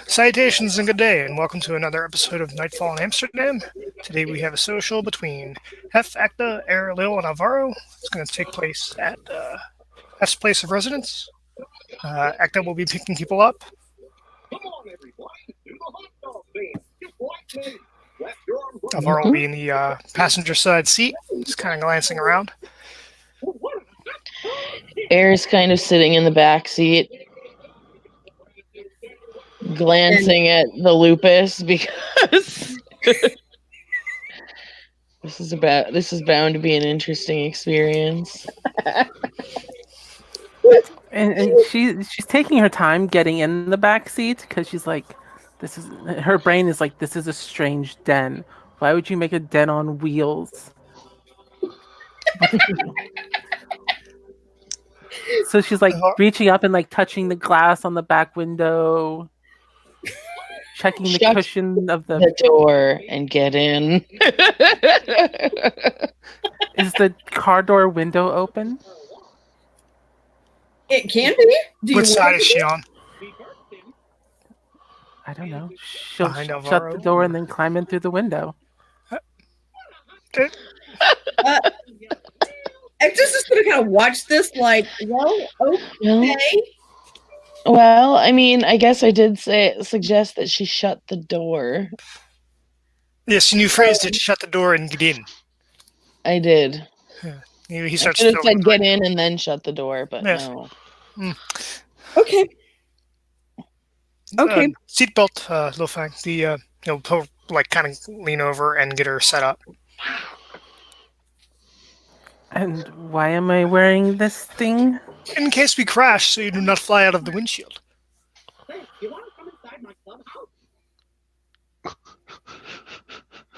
Salutations and good day, and welcome to another episode of Nightfall in Amsterdam. Today we have a social between Hef, Acta, Air, Lil, and Alvaro. It's going to take place at Hef's place of residence. Acta will be picking people up. Alvaro will be in the passenger side seat, just kind of glancing around. Air's kind of sitting in the back seat, glancing at the lupus because this is bound to be an interesting experience. And she's taking her time getting in the back seat because she's like, her brain is like, this is a strange den. Why would you make a den on wheels? So she's like reaching up and like touching the glass on the back window, checking the cushion of the door and get in. Is the car door window open? It can be. Which side is she on? I don't know. She'll Behind shut Alvaro? the door and then climb in through the window. I'm just going to kind of watch this like, well, okay. Well, I mean, I guess I did suggest that she shut the door. Yes, and you phrased it, shut the door and get in. I did. He starts I should have said filming. get in and then shut the door, but Yes. no. Okay. Okay. Seatbelt, Lil Fang. He'll like kind of lean over and get her set up. And why am I wearing this thing? In case we crash, so you do not fly out of the windshield.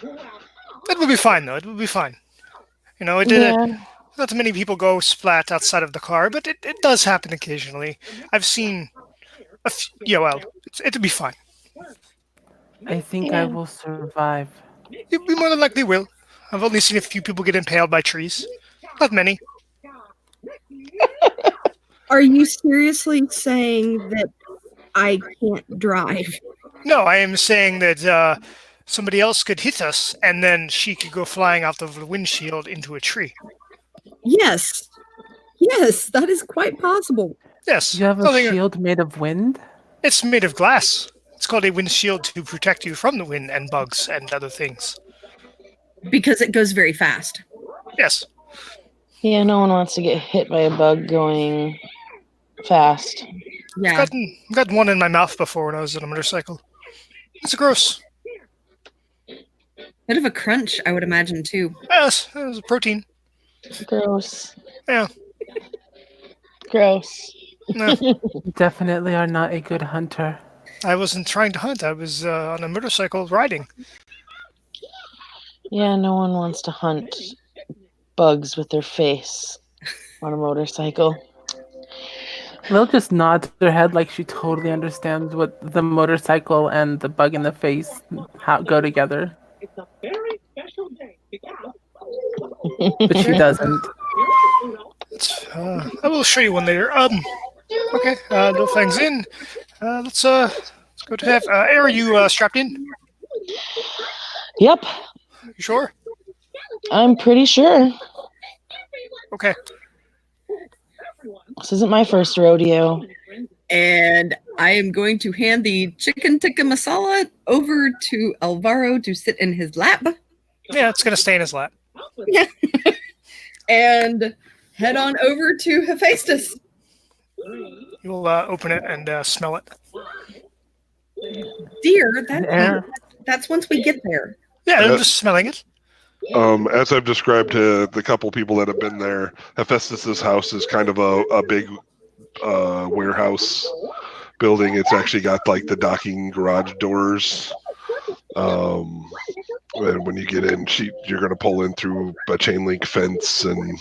It will be fine, though. It will be fine. You know, not many people go splat outside of the car, but it does happen occasionally. I've seen a few. Yeah, well, it'll be fine. I think I will survive. You more than likely will. I've only seen a few people get impaled by trees. Not many. Are you seriously saying that I can't drive? No, I am saying that somebody else could hit us, and then she could go flying out of the windshield into a tree. Yes. Yes, that is quite possible. Yes. You have a shield made of wind? It's made of glass. It's called a windshield to protect you from the wind and bugs and other things. Because it goes very fast. Yes. Yeah, no one wants to get hit by a bug going fast. Yeah. I've gotten one in my mouth before when I was on a motorcycle. It's gross. Bit of a crunch, I would imagine, too. Yes, it was a protein. Gross. Yeah. Gross. No, Definitely are not a good hunter. I wasn't trying to hunt. I was on a motorcycle riding. Yeah, no one wants to hunt bugs with their face on a motorcycle. Lil just nods her head like she totally understands what the motorcycle and the bug in the face go together. It's a very special day. But she doesn't. I will show you one later. Okay, Lil Fang's in. Let's go to have. Air, are you strapped in? Yep, You sure? I'm pretty sure. Okay. This isn't my first rodeo. And I am going to hand the chicken tikka masala over to Alvaro to sit in his lap. Yeah, it's gonna stay in his lap. And head on over to Hephaestus. You'll open it and smell it. Dear, Air. that's once we get there. Yeah, I'm just smelling it. As I've described to the couple people that have been there, Hephaestus's house is kind of a big warehouse building. It's actually got like the docking garage doors. And when you get in, you're going to pull in through a chain link fence, and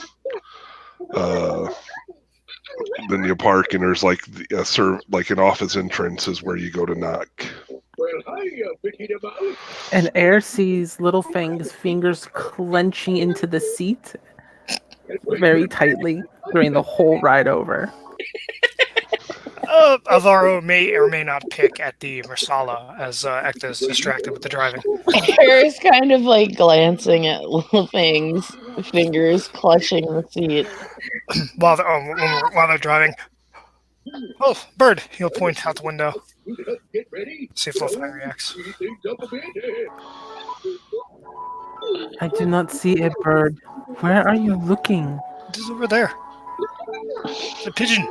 then you park, and there's like an office entrance is where you go to knock. And Air sees Little Fang's fingers clenching into the seat very tightly during the whole ride over. Alvaro may or may not pick at the Marsala as Ekta is distracted with the driving. Harris kind of like glancing at little things, fingers clutching the seat. While they're driving. Oh, bird! He'll point out the window. See if Littlefinger reacts. I do not see a bird. Where are you looking? It is over there. It's a pigeon.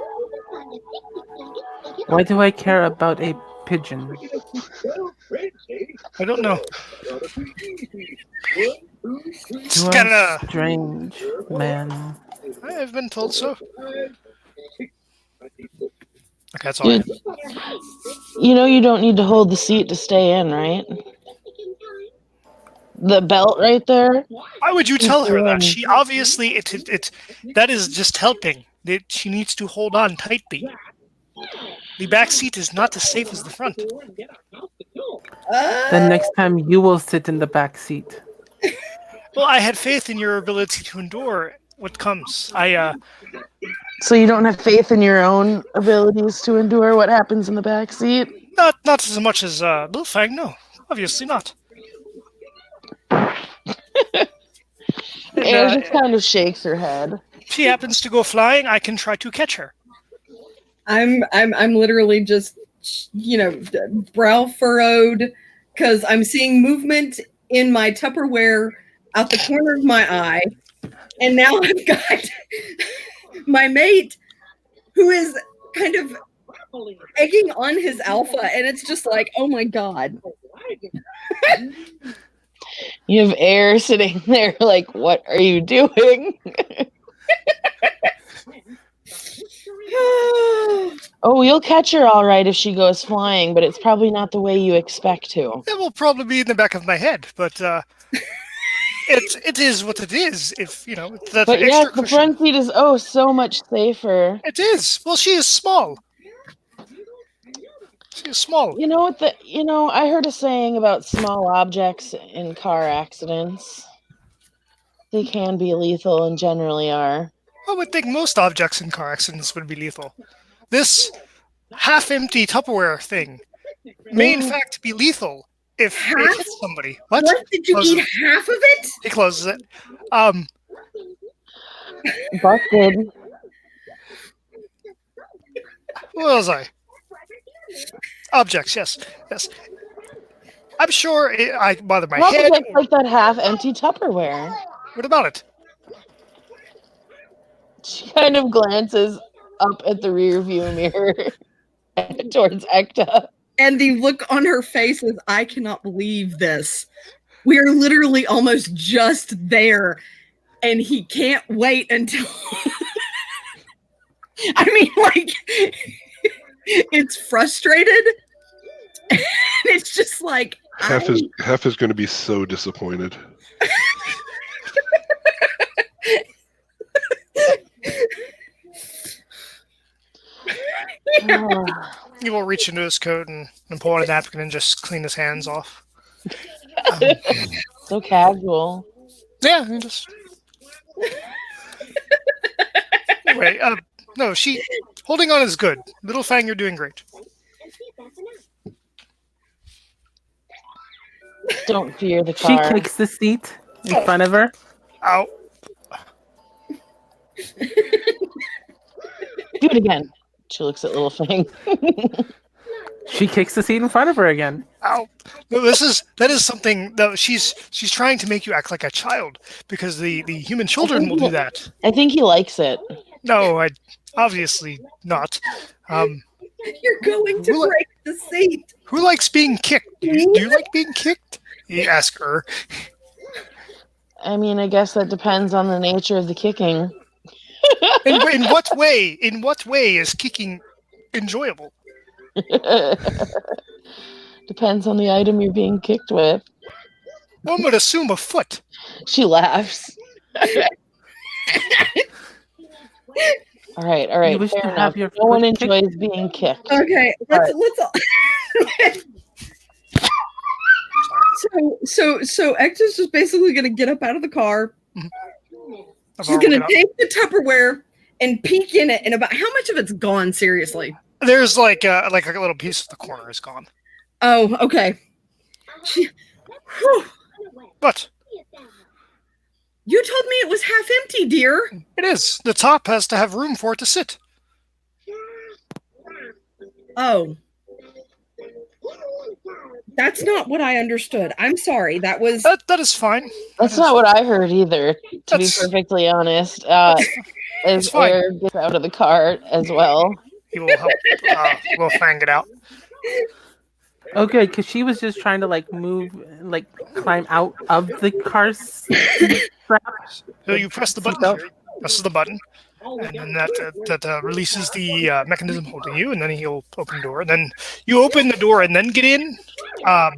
Why do I care about a pigeon? I don't know. It's You kind are of. strange, man. I've been told so. Okay, that's all. Dude, you know you don't need to hold the seat to stay in, right? The belt right there. Why would you tell her that? She obviously that is just helping. She needs to hold on tightly. The back seat is not as safe as the front. Then next time you will sit in the back seat. Well, I had faith in your ability to endure what comes. So you don't have faith in your own abilities to endure what happens in the back seat? Not as much as Littlefinger, no. Obviously not. Air just kind of shakes her head. If she happens to go flying, I can try to catch her. I'm literally just, brow furrowed because I'm seeing movement in my Tupperware out the corner of my eye, and now I've got my mate who is kind of egging on his alpha, and it's just like, oh my god. You have Air sitting there like, what are you doing? Oh, you'll catch her all right if she goes flying, but it's probably not the way you expect to. That will probably be in the back of my head, but it is what it is. If that But extra yeah, the cushion. front seat is so much safer. It is. Well, she is small. She is small. You know what I heard a saying about small objects in car accidents. They can be lethal and generally are. I would think most objects in car accidents would be lethal. This half-empty Tupperware thing may, in fact, be lethal if it hits somebody. What? Did you eat half of it? He closes it. Busted. Where was I? Objects, yes. I'm sure I bothered my head. It's like that half-empty Tupperware. What about it? She kind of glances up at the rear view mirror towards Ekta. And the look on her face is, I cannot believe this. We are literally almost just there, and he can't wait until... I mean, like, it's frustrated. And it's just like... Hef is going to be so disappointed. He will reach into his coat and pull out a napkin and just clean his hands off. So casual. Yeah, he just... Anyway, no, she... Holding on is good. Littlefang, you're doing great. Don't fear the She car. kicks the seat in front of her. Ow. Do it again. She looks at Littlefang. She kicks the seat in front of her again. Ow. No, that is something that she's trying to make you act like a child because the human children will do that. I think he likes it. No, obviously not. You're going to break the seat. Who likes being kicked? Do you like being kicked? He asked her. I mean, I guess that depends on the nature of the kicking. In what way? In what way is kicking enjoyable? Depends on the item you're being kicked with. One would assume a foot. She laughs. All right. You wish Fair to enough. have your No one foot kicked? enjoys being kicked. Okay, let's So Ekta's just basically gonna get up out of the car. She's gonna take the Tupperware and peek in it, and about how much of it's gone, seriously? There's like a little piece of the corner is gone. Oh, okay. Whew. But You told me it was half empty, dear. it is. The top has to have room for it to sit. Oh. That's not what I understood. I'm sorry. That was That is fine. That's That is not what I heard either, to be That's- perfectly honest. That's As fine. Air gets out of the cart as well. He will help Fang it out. Oh, good, because she was just trying to like move, like climb out of the car strap. So you press the button. Seatbelt. Here. Presses the button, and then that releases the mechanism holding you, and then he'll open the door. And then you open the door and then get in. Not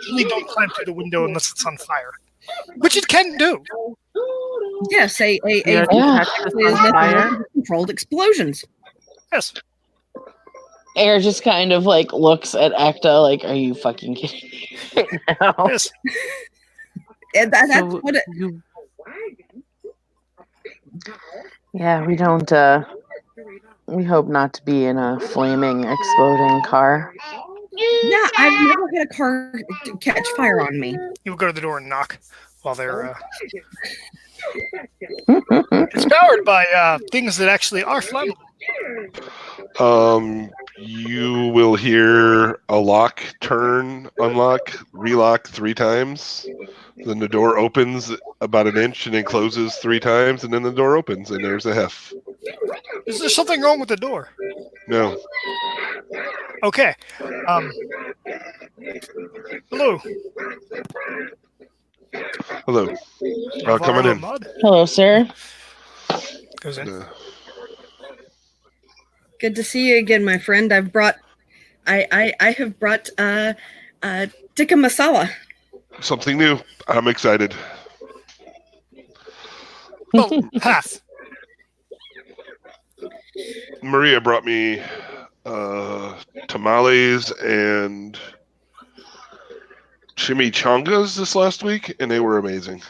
usually don't climb through the window unless it's on fire, which it can do. yes, We are to Yeah. catch this on fire. controlled explosions. Yes. Air just kind of like looks at Ekta like, are you fucking kidding me right now? Yes. And that's So what it, you, Yeah, we don't we hope not to be in a flaming, exploding car. yeah, I've never had a car catch fire on me. You will go to the door and knock while they're. It's powered by things that actually are flammable. You will hear a lock turn, unlock, relock 3 times. Then the door opens about an inch and then closes 3 times, and then the door opens and there's a hef. Is there something wrong with the door? No. Okay. Hello. Hello. Coming in. Mud Hello, sir. goes in. Good to see you again, my friend. I have brought tikka masala. Something new. I'm excited. Oh, half. Maria brought me tamales and chimichangas this last week, and they were amazing.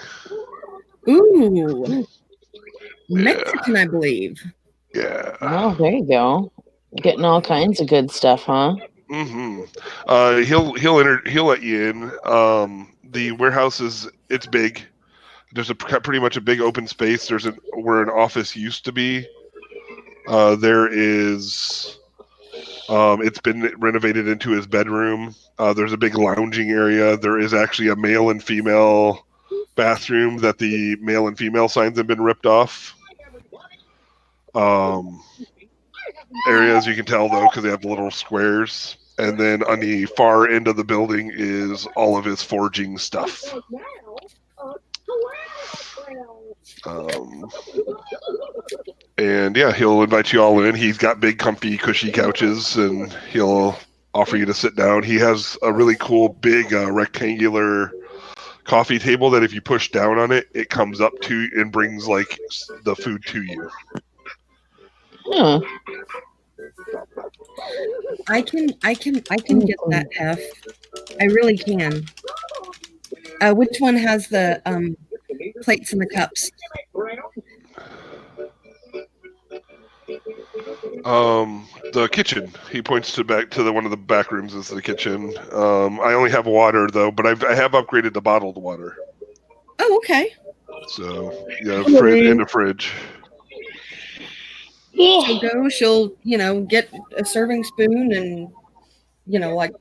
Ooh, Mexican, I believe. Yeah. Oh, there you go. Getting all kinds of good stuff, huh? Mm-hmm. He'll let you in. The warehouse it's big. There's pretty much a big open space. There's where an office used to be. There is. It's been renovated into his bedroom. There's a big lounging area. There is actually a male and female bathroom that the male and female signs have been ripped off. Areas you can tell though because they have the little squares. And then on the far end of the building is all of his forging stuff. And yeah, he'll invite you all in. He's got big, comfy, cushy couches, and he'll offer you to sit down. He has a really cool, big, rectangular coffee table that if you push down on it, it comes up to and brings like the food to you. Huh. I can get that half. I really can. Which one has the plates and the cups? The kitchen. He points to one of the back rooms is the kitchen. I only have water though, but I have upgraded to bottled water. Oh, okay. So yeah, fridge and a fridge. She'll go. She'll get a serving spoon and like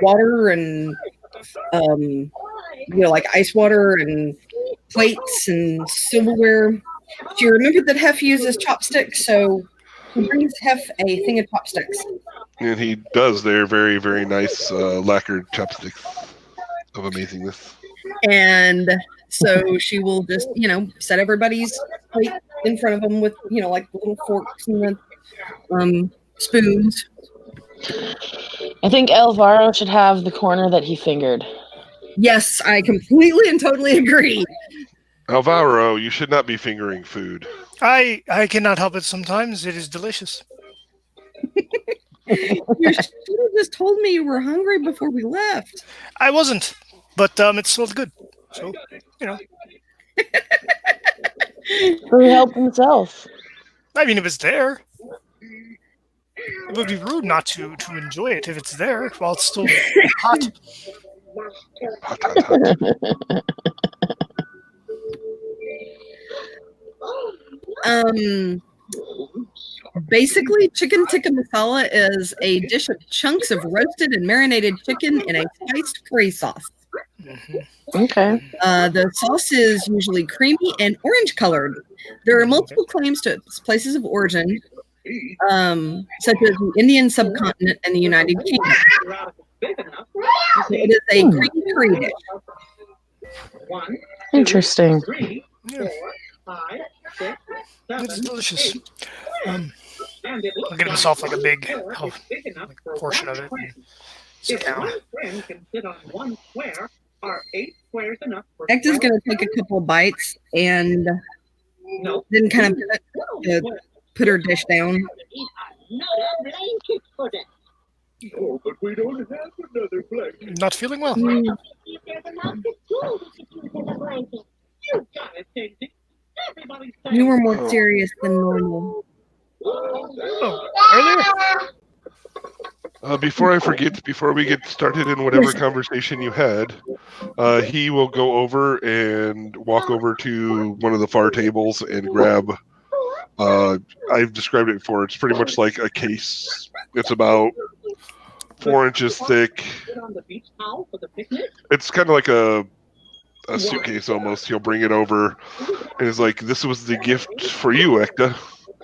water and like ice water and plates and silverware. She remembered that Hef uses chopsticks, so he brings Hef a thing of chopsticks. And he does. They're very, very nice lacquered chopsticks of amazingness. And so she will just, set everybody's plate in front of them with, like the little forks and the spoons. I think Alvaro should have the corner that he fingered. Yes, I completely and totally agree. Alvaro, you should not be fingering food. I cannot help it sometimes. It is delicious. You should have just told me you were hungry before we left. I wasn't, but it smelled good. So, So he helped himself. I mean, if it's there. It would be rude not to enjoy it if it's there while it's still hot. Hot, hot, hot. Basically, chicken tikka masala is a dish of chunks of roasted and marinated chicken in a spiced curry sauce. Mhm. Okay. The sauce is usually creamy and orange colored. There are multiple claims to its places of origin, such as the Indian subcontinent and the United Kingdom. It is a creamy curry dish. Interesting. Yeah, it's delicious. I'll get himself like a big portion of it and sit down. Ekta's going to take a couple of bites and then kind of put her dish down. Not feeling well. You were more serious than normal. Oh, earlier? Before I forget, before we get started in whatever conversation you had, he will go over and walk over to one of the far tables and grab. I've described it before. It's pretty much like a case. It's about 4 inches thick. It's kind of like a suitcase almost. He'll bring it over and is like, "This was the gift for you, Ekta,"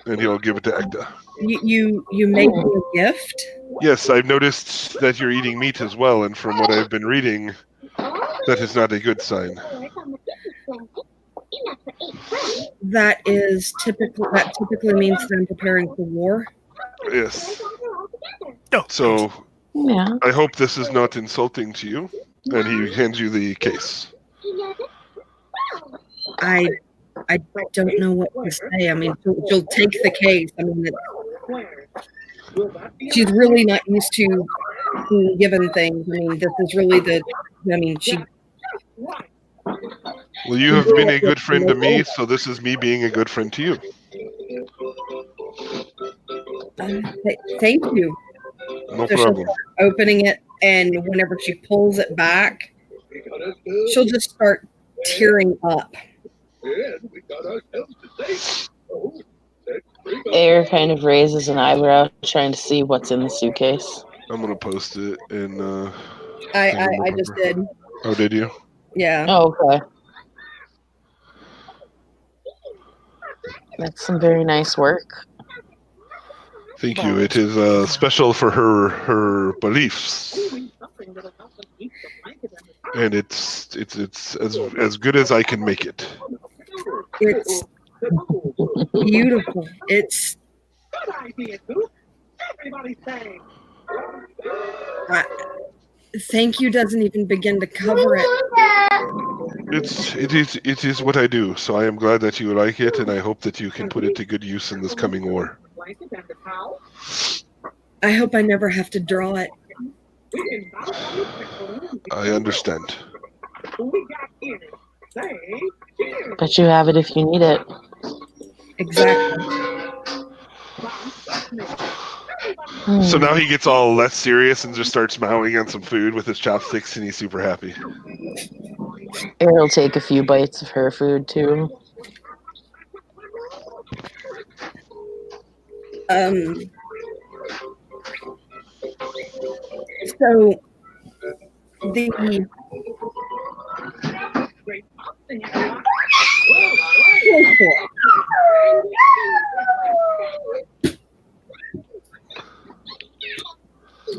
and he'll give it to Ekta. You made me a gift? Yes, I've noticed that you're eating meat as well, and from what I've been reading, that is not a good sign. That typically means that I'm preparing for war. Yes. No. So Yeah. I hope this is not insulting to you. And he hands you the case. I don't know what to say. I mean, she'll take the case. I mean, she's really not used to being given things. I mean, this is really she. Well, you have been a good friend to me, so this is me being a good friend to you. Thank you. No So problem. she'll start opening it, and whenever she pulls it back, she'll just start tearing up. Air kind of raises an eyebrow, trying to see what's in the suitcase. I'm going to post it in... I just did. Oh, did you? Yeah. Oh, okay. That's some very nice work. Thank you. It is special for her beliefs. And it's as good as I can make it. It's beautiful. It's thank you doesn't even begin to cover it. It is what I do. So I am glad that you like it, and I hope that you can put it to good use in this coming war. I hope I never have to draw it. I understand. But you have it if you need it. Exactly. So now he gets all less serious and just starts mowing on some food with his chopsticks, and he's super happy. Air will take a few bites of her food too. So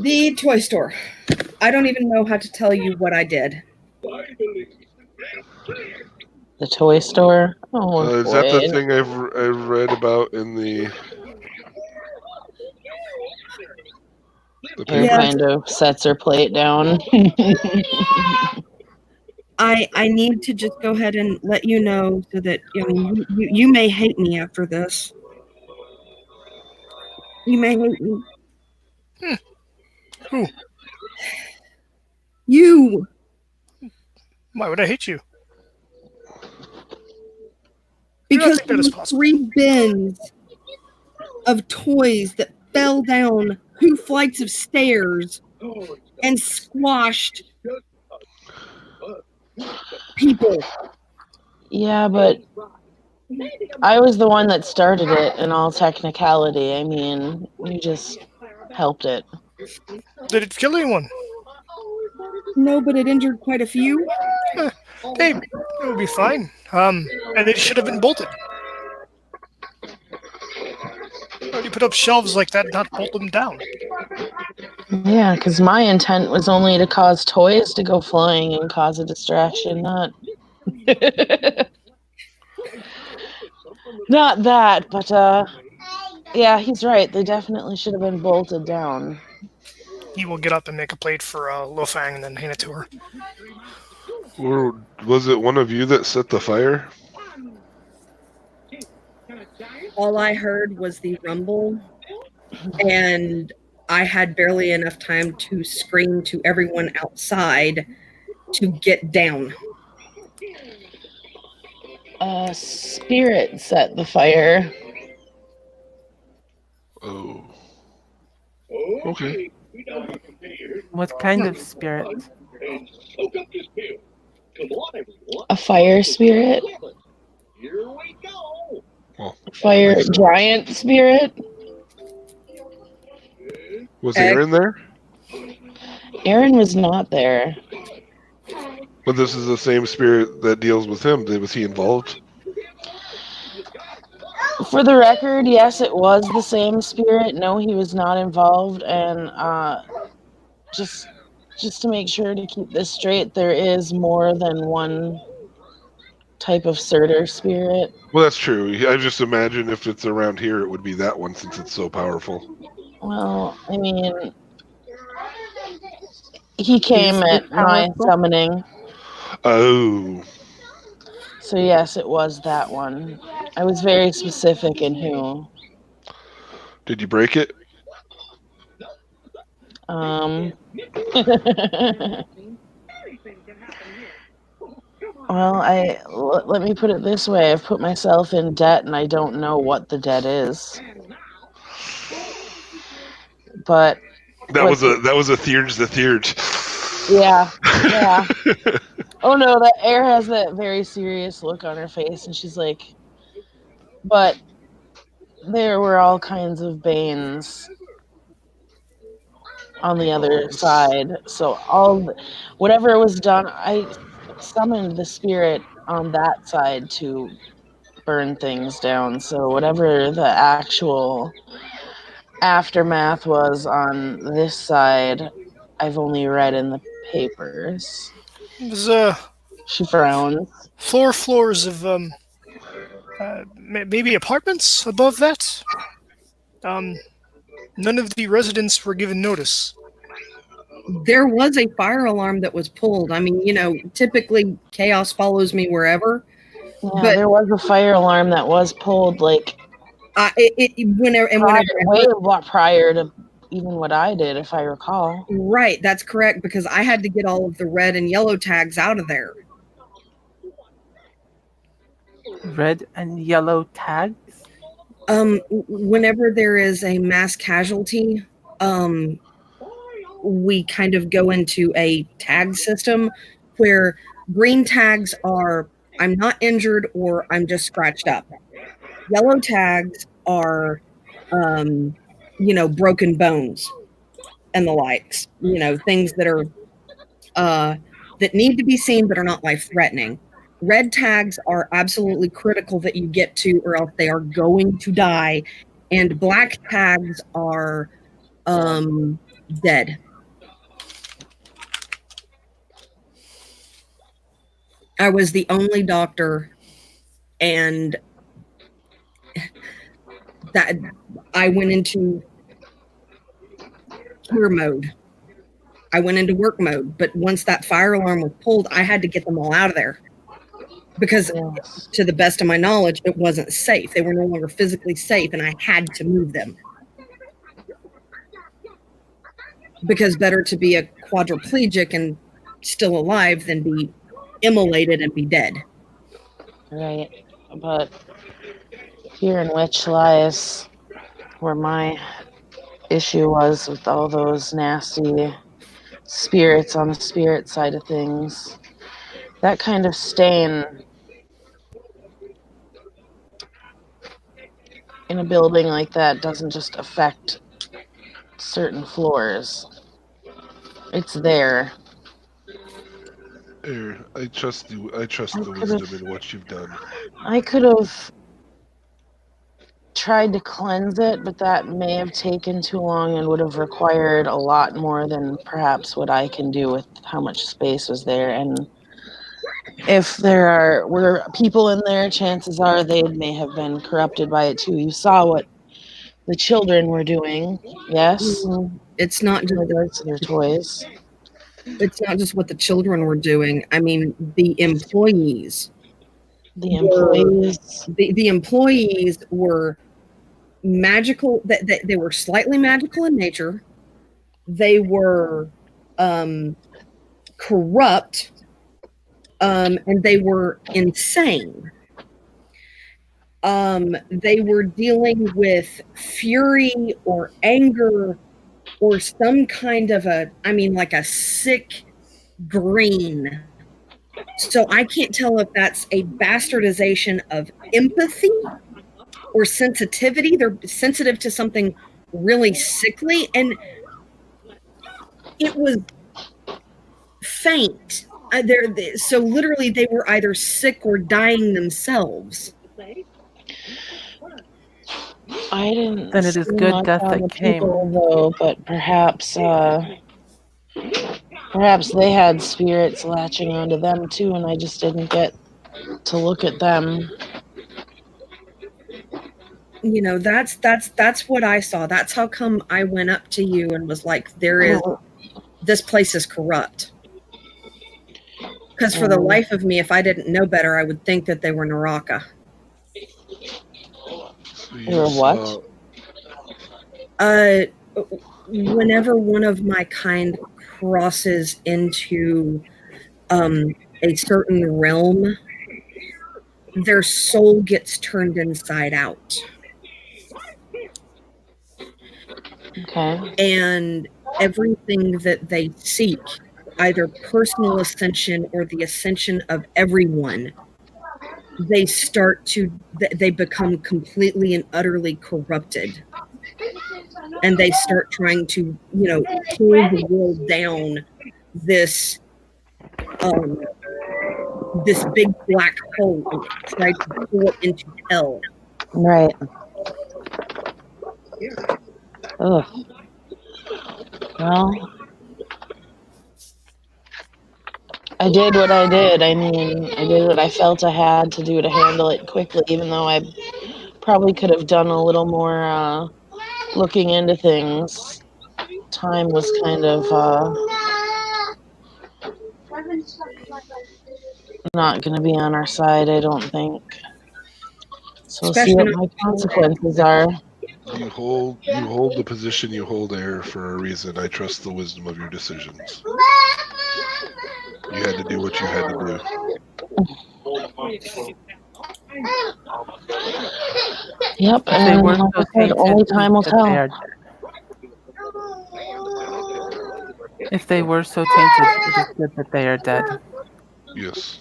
the toy store. I don't even know how to tell you what I did. The toy store? Oh, Is that the boy. thing I've read about in the Air Yeah. kind of sets her plate down. I need to just go ahead and let you know so that you may hate me after this. You may hate me. Who? You. Why would I hate you? Because think that is there were possible. 3 bins of toys that fell down 2 flights of stairs and squashed people. Yeah, but I was the one that started it in all technicality. I mean, you just helped it. Did it kill anyone? No, but it injured quite a few. Hey, it will be fine. And they should have been bolted. Why do you put up shelves like that and not bolt them down? Yeah, because my intent was only to cause toys to go flying and cause a distraction, not not that. But yeah, he's right. They definitely should have been bolted down. He will get up and make a plate for Lo Fang and then hand it to her. Or was it one of you that set the fire? All I heard was the rumble, and I had barely enough time to scream to everyone outside to get down. Spirit set the fire. Oh. Okay. What kind of spirit? A fire spirit? Well, Fire like I said, giant spirit? was Aaron there? Aaron was not there. But this is the same spirit that deals with him. Was he involved? For the record, yes, it was the same spirit. No, he was not involved. And just to make sure to keep this straight, there is more than one type of Surtur spirit. Well, that's true. I just imagine if it's around here, it would be that one since it's so powerful. Well, I mean, he came Is at it my powerful? summoning. Oh. So yes, it was that one. I was very specific in who. Did you break it? Well, let me put it this way. I've put myself in debt and I don't know what the debt is. But That was a theurge. yeah. Oh no, that Air has that very serious look on her face and she's like, but there were all kinds of Banes on the other side. So whatever was done, I summoned the spirit on that side to burn things down. So whatever the actual aftermath was on this side, I've only read in the papers. There's She frowns. floors of maybe apartments above that. None of the residents were given notice. There was a fire alarm that was pulled. I mean, typically chaos follows me wherever. Yeah, But there was a fire alarm that was pulled like whenever prior to even what I did, if I recall. Right, that's correct, because I had to get all of the red and yellow tags out of there. Red and yellow tags? Whenever there is a mass casualty, we kind of go into a tag system where green tags are I'm not injured or I'm just scratched up. Yellow tags are broken bones and the likes, things that are that need to be seen but are not life threatening. Red tags are absolutely critical that you get to, or else they are going to die. And black tags are dead. I was the only doctor, and that I went into cure mode. I went into work mode, but once that fire alarm was pulled, I had to get them all out of there. Because to the best of my knowledge, it wasn't safe. They were no longer physically safe, and I had to move them. Because better to be a quadriplegic and still alive than be immolated and be dead. Right. But here in which lies where my issue was with all those nasty spirits on the spirit side of things. That kind of stain in a building like that doesn't just affect certain floors. It's there. I trust you. I trust the wisdom in what you've done. I could have tried to cleanse it, but that may have taken too long and would have required a lot more than perhaps what I can do with how much space was there. And if there were people in there, chances are they may have been corrupted by it too. You saw what the children were doing, yes, It's not in just regards to their toys. it's not just what the children were doing. I mean, the employees. The employees, The employees were magical. That they were slightly magical in nature. They were corrupt, and they were insane. They were dealing with fury or anger or some kind of like a sick green. So I can't tell if that's a bastardization of empathy or sensitivity. They're sensitive to something really sickly, and it was faint. So literally, they were either sick or dying themselves. I didn't Then it is see good much death on that the came. people though, but perhaps they had spirits latching onto them too, and I just didn't get to look at them. You know, that's what I saw. That's how come I went up to you and was like, this place is corrupt. Because for the life of me, if I didn't know better, I would think that they were Naraka. Or what? Whenever one of my kind crosses into a certain realm, their soul gets turned inside out. Okay. And everything that they seek, either personal ascension or the ascension of everyone, they become completely and utterly corrupted. And they start trying to, pull the world down this big black hole and try to pull it into hell. Right. Ugh. Well, I did what I did. I mean, I did what I felt I had to do to handle it quickly, even though I probably could have done a little more looking into things. Time was kind of not going to be on our side, I don't think. So we'll see what my consequences are. You hold the position you hold there for a reason. I trust the wisdom of your decisions. You had to do what you had to do. Yep, If they and were like so I said, only time will tainted that they tell. are dead. If they were so tainted, it is good that they are dead. Yes.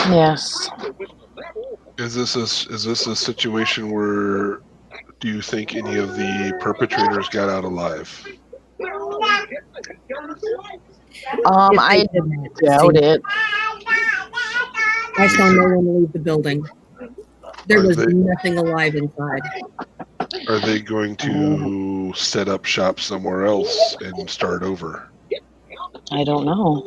Yes. Is this a situation where do you think any of the perpetrators got out alive? I doubt it. I saw no one leave the building. There was nothing alive inside. Are they going to set up shop somewhere else and start over? I don't know.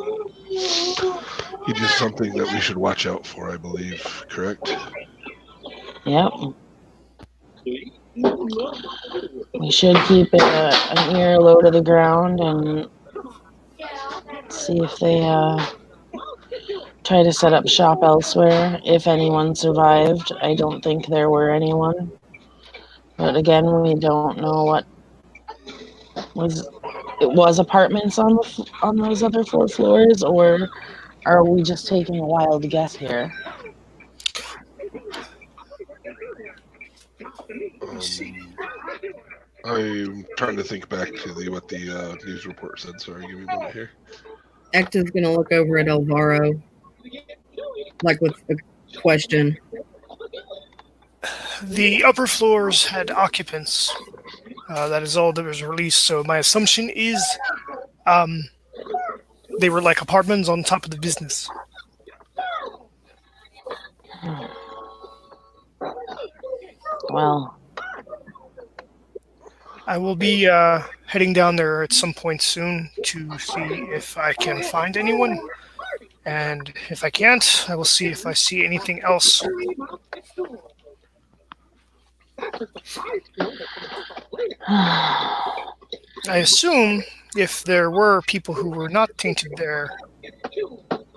It is something that we should watch out for, I believe, correct? Yep. We should keep an ear low to the ground and see if they try to set up shop elsewhere, if anyone survived. I don't think there were anyone. But again, we don't know what was apartments on those other 4 floors, or are we just taking a wild guess here? I'm trying to think back to what the news report said. Sorry, give me a minute here. Ecta's going to look over at Alvaro, like with a question. The upper floors had occupants. That is all that was released. So my assumption is, they were like apartments on top of the business. Well, I will be heading down there at some point soon to see if I can find anyone. And if I can't, I will see if I see anything else. I assume if there were people who were not tainted there,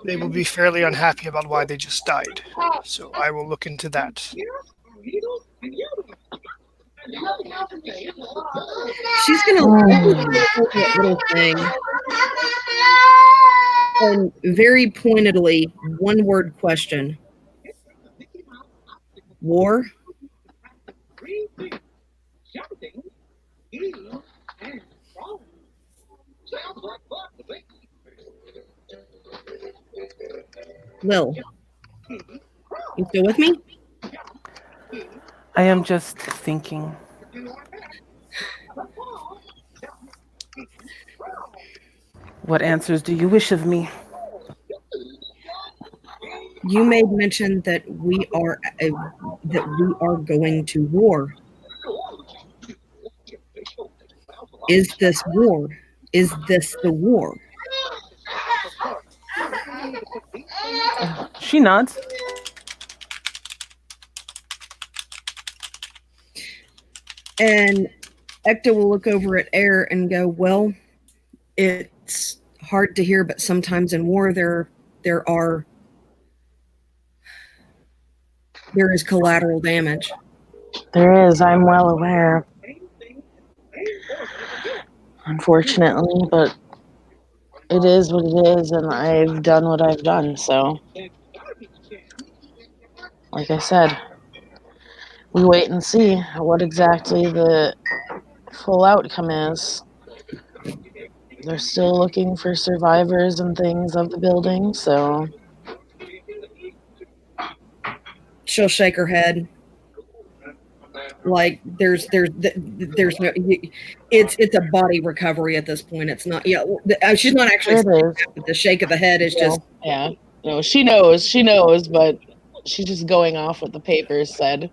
they will be fairly unhappy about why they just died. So I will look into that. She's going to look over that little thing and very pointedly, one word question. War? Lil, you still with me? I am just thinking. What answers do you wish of me? You made mention that we are going to war. Is this war? Is this the war? She nods. And Ecta will look over at Air and go, well, it's hard to hear, but sometimes in war there is collateral damage. there is. I'm well aware. Unfortunately, but it is what it is, and I've done what I've done. So, like I said, we wait and see what exactly the full outcome is. They're still looking for survivors and things of the building, so She'll shake her head. Like there's no, it's a body recovery at this point. It's not, she's not actually. it is. The shake of the head is just, Yeah. No, she knows, but she's just going off what the papers said.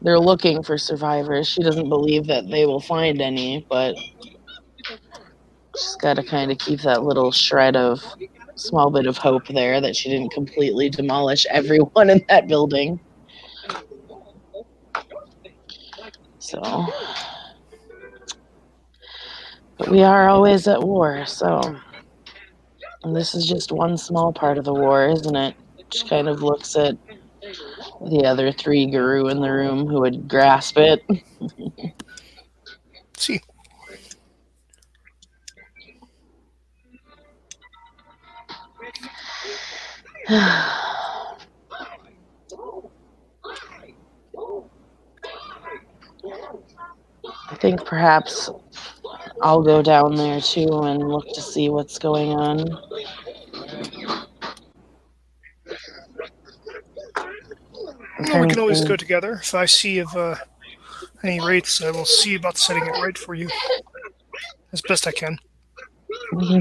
They're looking for survivors. She doesn't believe that they will find any, but she's got to kind of keep that little shred of small bit of hope there that she didn't completely demolish everyone in that building. So, but we are always at war, so, and this is just one small part of the war, isn't it? She kind of looks at the other three guru in the room who would grasp it. See. I think perhaps I'll go down there too and look to see what's going on. Well, we can always go together. If I see of any rates, I will see about setting it right for you as best I can. We can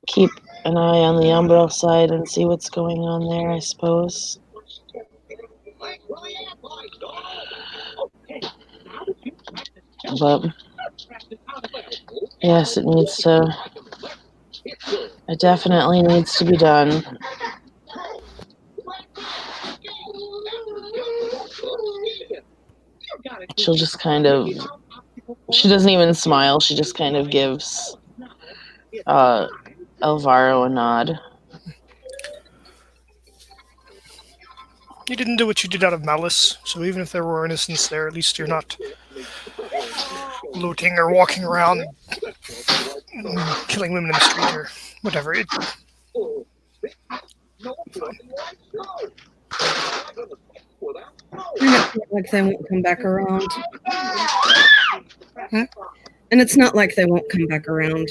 keep an eye on the Umbral side and see what's going on there, I suppose. But yes, it definitely needs to be done. She'll just kind of, she doesn't even smile, she just kind of gives Alvaro a nod. You didn't do what you did out of malice, so even if there were innocents there, at least you're not looting or walking around killing women in the street or whatever. like they won't come back around. And it's not like they won't come back around.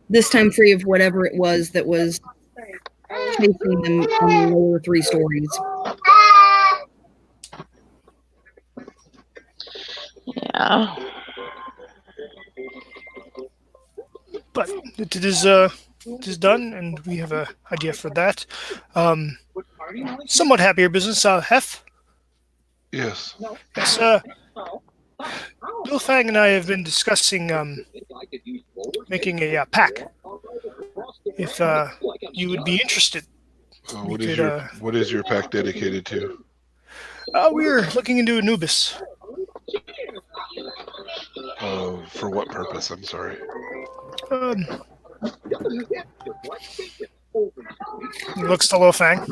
This time free of whatever it was that was chasing them on the lower 3 stories. Yeah. But it is done, and we have an idea for that. Somewhat happier business. Hef? Yes. Yes, Bill Fang and I have been discussing making a pack. If you would be interested. What is your pack dedicated to? We're looking into Anubis. For what purpose? I'm sorry. He looks to Lo Fang.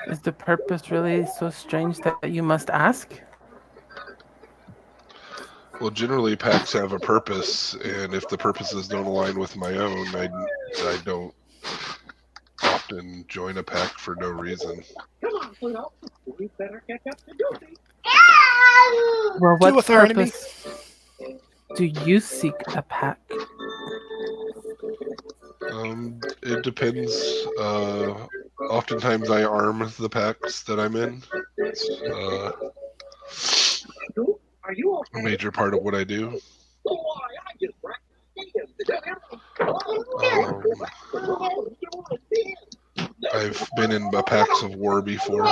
Is the purpose really so strange that you must ask? Well, generally packs have a purpose, and if the purposes don't align with my own, I don't often join a pack for no reason. We better catch up to duty. Well, Deal what with our enemy. purpose do you seek a pack? It depends. Oftentimes I arm the packs that I'm in. It's Are you a major part of what I do. I've been in packs of war before.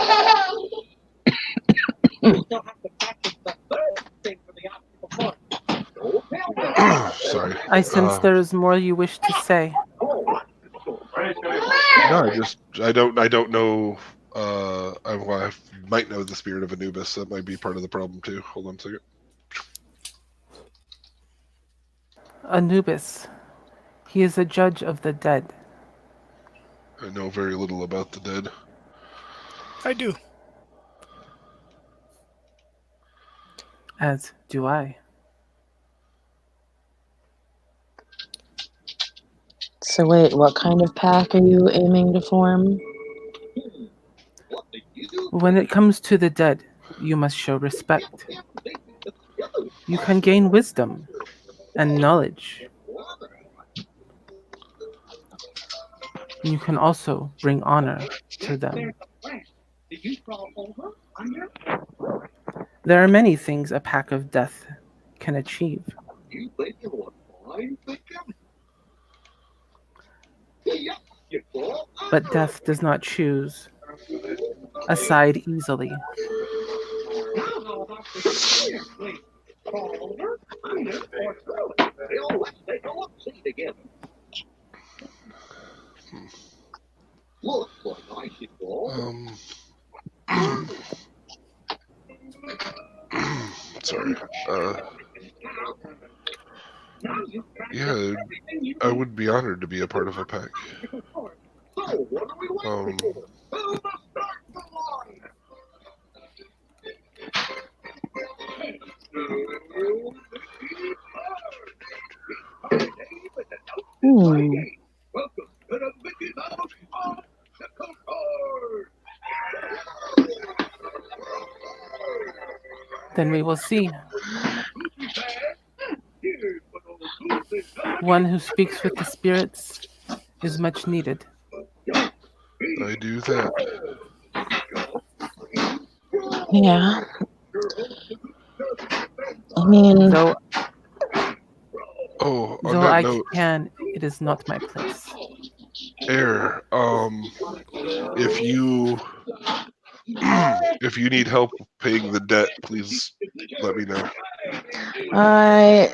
Sorry. I sense there is more you wish to say. No, I don't know. I might know the spirit of Anubis. That might be part of the problem too. Hold on a second. Anubis. He is a judge of the dead. I know very little about the dead. I do. As do I. So wait, what kind of pack are you aiming to form? When it comes to the dead, you must show respect. You can gain wisdom and knowledge. You can also bring honor to them. There are many things a pack of death can achieve. But death does not choose a side easily. Sorry. Yeah, I would be honored to be a part of a pack. Then we will see. One who speaks with the spirits is much needed. I do that. Yeah. I mean, Though on that I note, can, it is not my place. Air, if you need help paying the debt, please let me know. I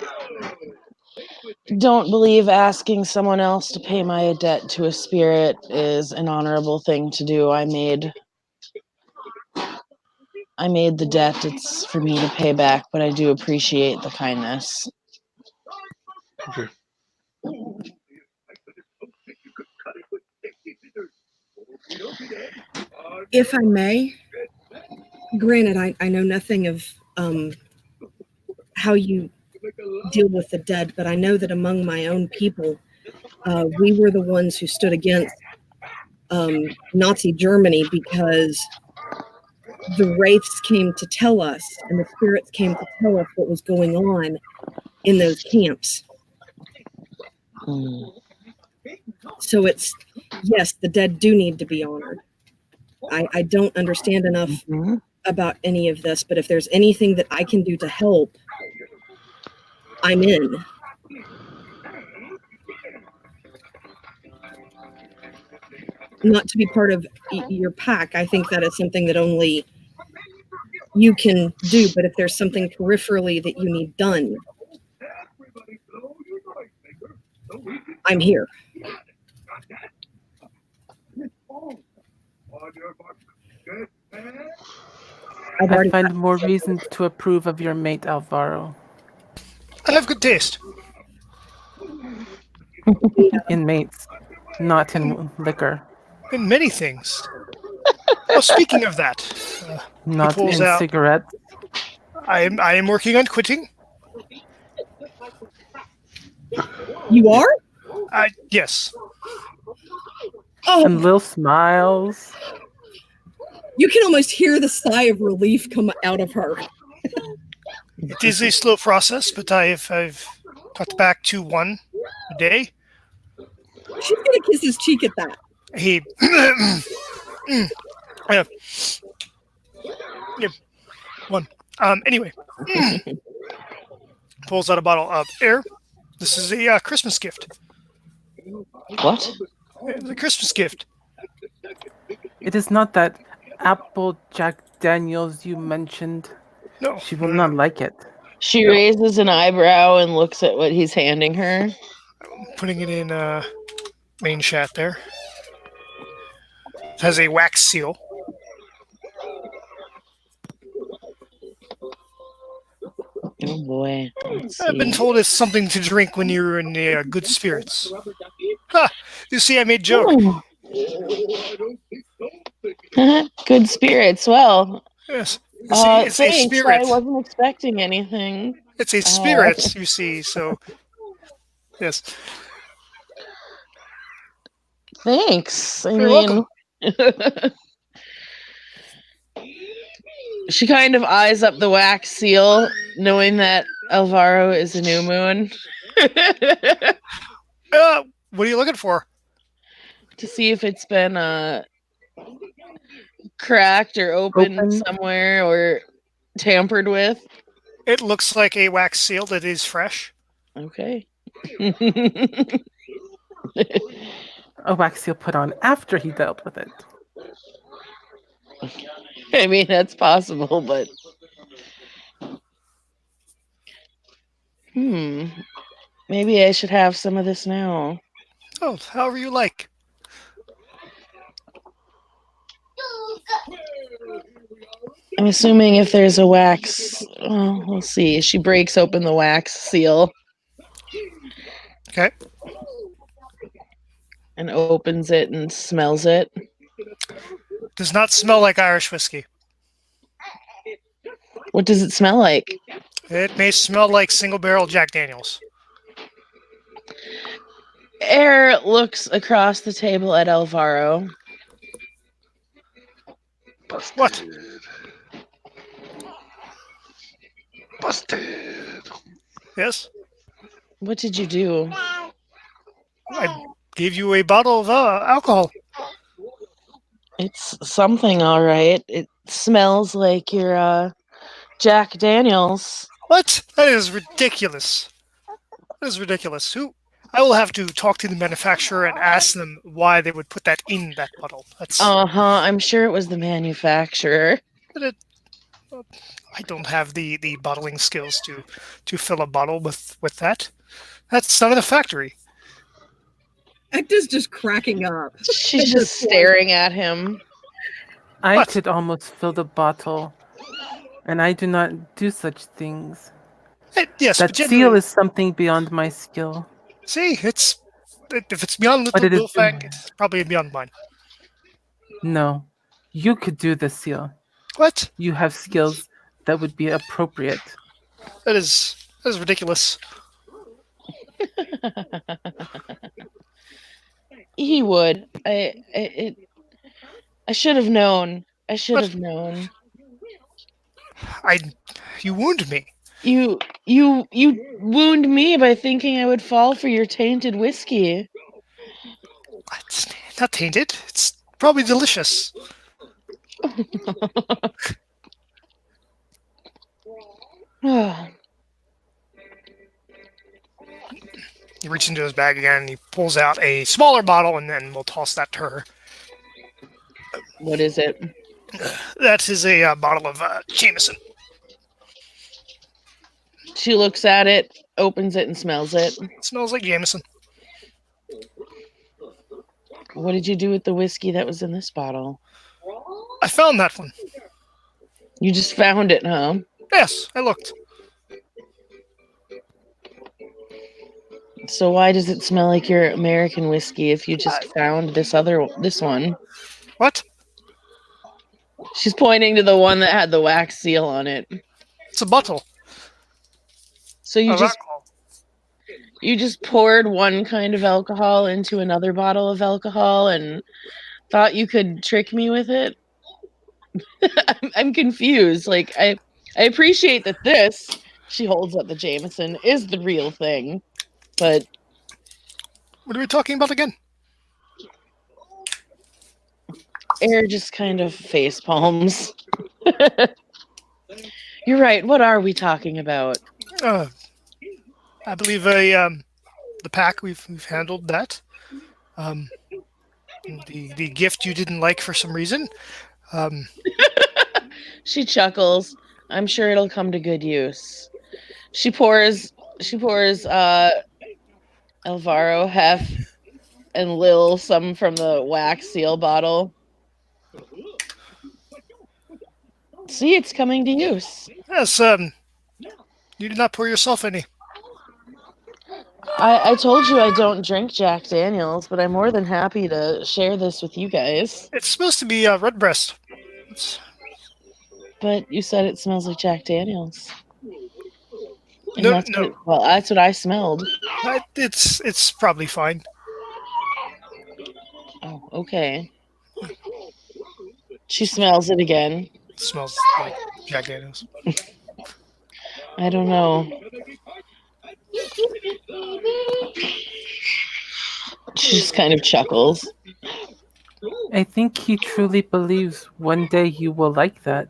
don't believe asking someone else to pay my debt to a spirit is an honorable thing to do. I made the debt. It's for me to pay back, but I do appreciate the kindness. Okay. If I may, granted, I know nothing of how you deal with the dead, but I know that among my own people, we were the ones who stood against Nazi Germany because the wraiths came to tell us, and the spirits came to tell us what was going on in those camps. Hmm. So it's, yes, the dead do need to be honored. I don't understand enough Mhm. about any of this, but if there's anything that I can do to help, I'm in. Not to be part of your pack, I think that is something that only you can do, but if there's something peripherally that you need done, I'm here. I've I already find more reason to approve of your mate, Alvaro. I have good taste. In mates, not in liquor. In many things. Oh, speaking of that, he Not pulls in out. cigarettes. I am working on quitting. You are? Yes. Oh, And Lil smiles. you can almost hear the sigh of relief come out of her. It is a slow process, but I've cut back to one a day. She's gonna kiss his cheek at that. He yeah. Yeah, one. Anyway, pulls out a bottle of air. This is a Christmas gift. What? It's a Christmas gift. It is not that apple Jack Daniels you mentioned. No, She will not like it. She raises an eyebrow and looks at what he's handing her. putting it in main chat there. It has a wax seal. Oh boy. Let's I've been see. told it's something to drink when you're in good spirits. Ha! You see, I made joke. Oh. Good spirits. Well, Yes. You see, it's a thanks. spirit. I wasn't expecting anything. It's a spirit, you see, so yes. Thanks. I You're mean, welcome. she kind of eyes up the wax seal, knowing that Alvaro is a new moon, What are you looking for? to see if it's been cracked or opened Open. somewhere or tampered with. It looks like a wax seal that is fresh. Okay. A wax seal put on after he dealt with it. I mean, that's possible, but maybe I should have some of this now. Oh, however you like. I'm assuming if there's a wax, well, we'll see. She breaks open the wax seal Okay. and opens it and smells it. Does not smell like Irish whiskey. What does it smell like? It may smell like single barrel Jack Daniels. Air looks across the table at Alvaro. Busted. What? Busted. Yes? What did you do? I gave you a bottle of alcohol. It's something, all right. It smells like your Jack Daniels. What? That is ridiculous. That is ridiculous. I will have to talk to the manufacturer and ask them why they would put that in that bottle. That's I'm sure it was the manufacturer. I don't have the bottling skills to fill a bottle with that. That's not in the factory. Ekta's just cracking up. She's just staring at him. I What? could almost fill the bottle, and I do not do such things. Yes, That but seal generally, is something beyond my skill. see, if it's beyond But Little it is- Billfang, it's probably beyond mine. No, you could do the seal. What? You have skills that would be appropriate. That is ridiculous. He would. I should have known. I should have known. You wound me. You wound me by thinking I would fall for your tainted whiskey. It's not tainted. It's probably delicious. He reaches into his bag again and he pulls out a smaller bottle, and then we'll toss that to her. What is it? That is a bottle of Jameson. She looks at it, opens it, and smells it. It smells like Jameson. What did you do with the whiskey that was in this bottle? I found that one. You just found it, huh? Yes, I looked. So why does it smell like your American whiskey if you just found this one? What? She's pointing to the one that had the wax seal on it. It's a bottle. So you of just alcohol. you just poured one kind of alcohol into another bottle of alcohol and thought you could trick me with it? I'm confused. Like I appreciate that this, she holds up the Jameson, is the real thing. But What are we talking about again? Air just kind of face palms. You're right. What are we talking about? I believe the pack we've handled that. The gift you didn't like for some reason. She chuckles. I'm sure it'll come to good use. She pours Alvaro, Hef, and Lil some from the wax seal bottle. See, it's coming to use. Yes. You did not pour yourself any. I told you I don't drink Jack Daniels, but I'm more than happy to share this with you guys. It's supposed to be Redbreast. But you said it smells like Jack Daniels. And No, that's no. that's what I smelled. It's probably fine. Oh, okay. She smells it again. It smells like Jack Daniels. I don't know. She just kind of chuckles. I think he truly believes one day you will like that.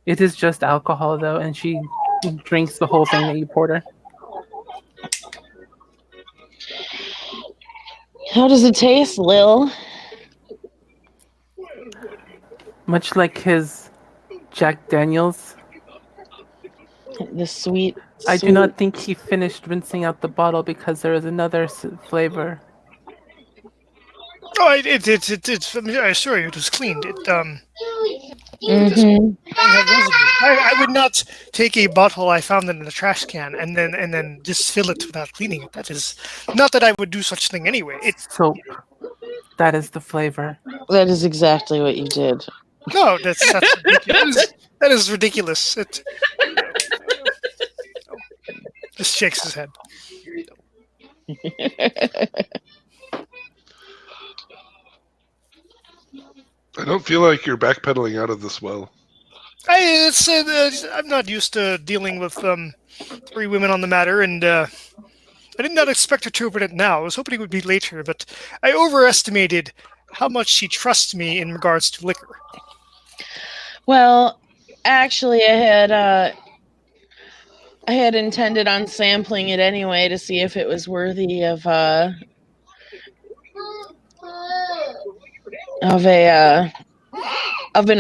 It is just alcohol, though, and she drinks the whole thing that you poured her. How does it taste, Lil? Much like his Jack Daniels. The sweet. I do not think he finished rinsing out the bottle because there is another flavor. Oh, it's. I mean, I assure you, it was cleaned. It Mhm. didn't have residue. I would not take a bottle I found in the trash can and then just fill it without cleaning it. That is not that I would do such thing anyway. Soap. That is the flavor. That is exactly what you did. No, that's ridiculous. That is ridiculous. It just shakes his head. I don't feel like you're backpedaling out of this well. I'm not used to dealing with three women on the matter, and I did not expect her to open it now. I was hoping it would be later, but I overestimated how much she trusts me in regards to liquor. Well, actually, I had intended on sampling it anyway to see if it was worthy of an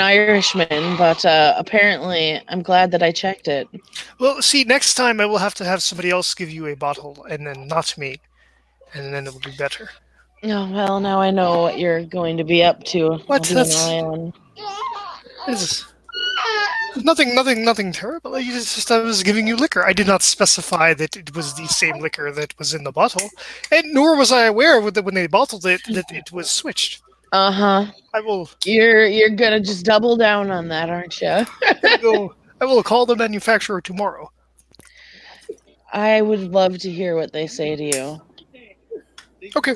Irishman, but apparently I'm glad that I checked it. Well, see, next time I will have to have somebody else give you a bottle, and then not me, and then it will be better. Oh, well, now I know what you're going to be up to. What? I'll be an That's eye on. is nothing terrible. I was giving you liquor. I did not specify that it was the same liquor that was in the bottle, and nor was I aware when they bottled it that it was switched. Uh-huh. I will. You're gonna just double down on that, aren't you? I will call the manufacturer tomorrow. I would love to hear what they say to you. Okay.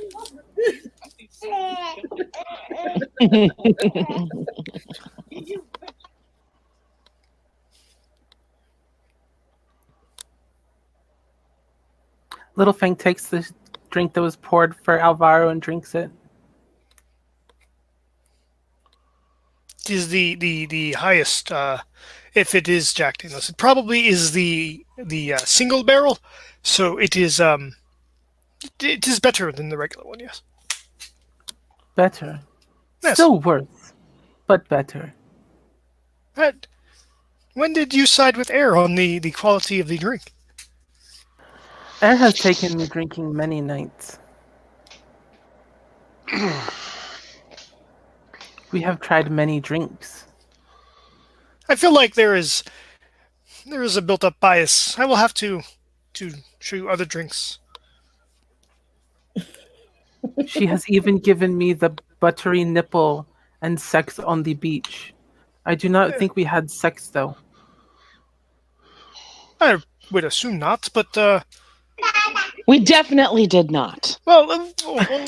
Little Fang takes the drink that was poured for Alvaro and drinks it. It is the highest, if it is Jack Daniels. It probably is the single barrel, so it is better than the regular one. Yes. Better. Yes. Still worse, but better. But when did you side with Air on the quality of the drink? Air has taken me drinking many nights. We have tried many drinks. I feel like there is a built-up bias. I will have to show you other drinks. She has even given me the buttery nipple and sex on the beach. I do not think we had sex, though. I would assume not, but We definitely did not. well,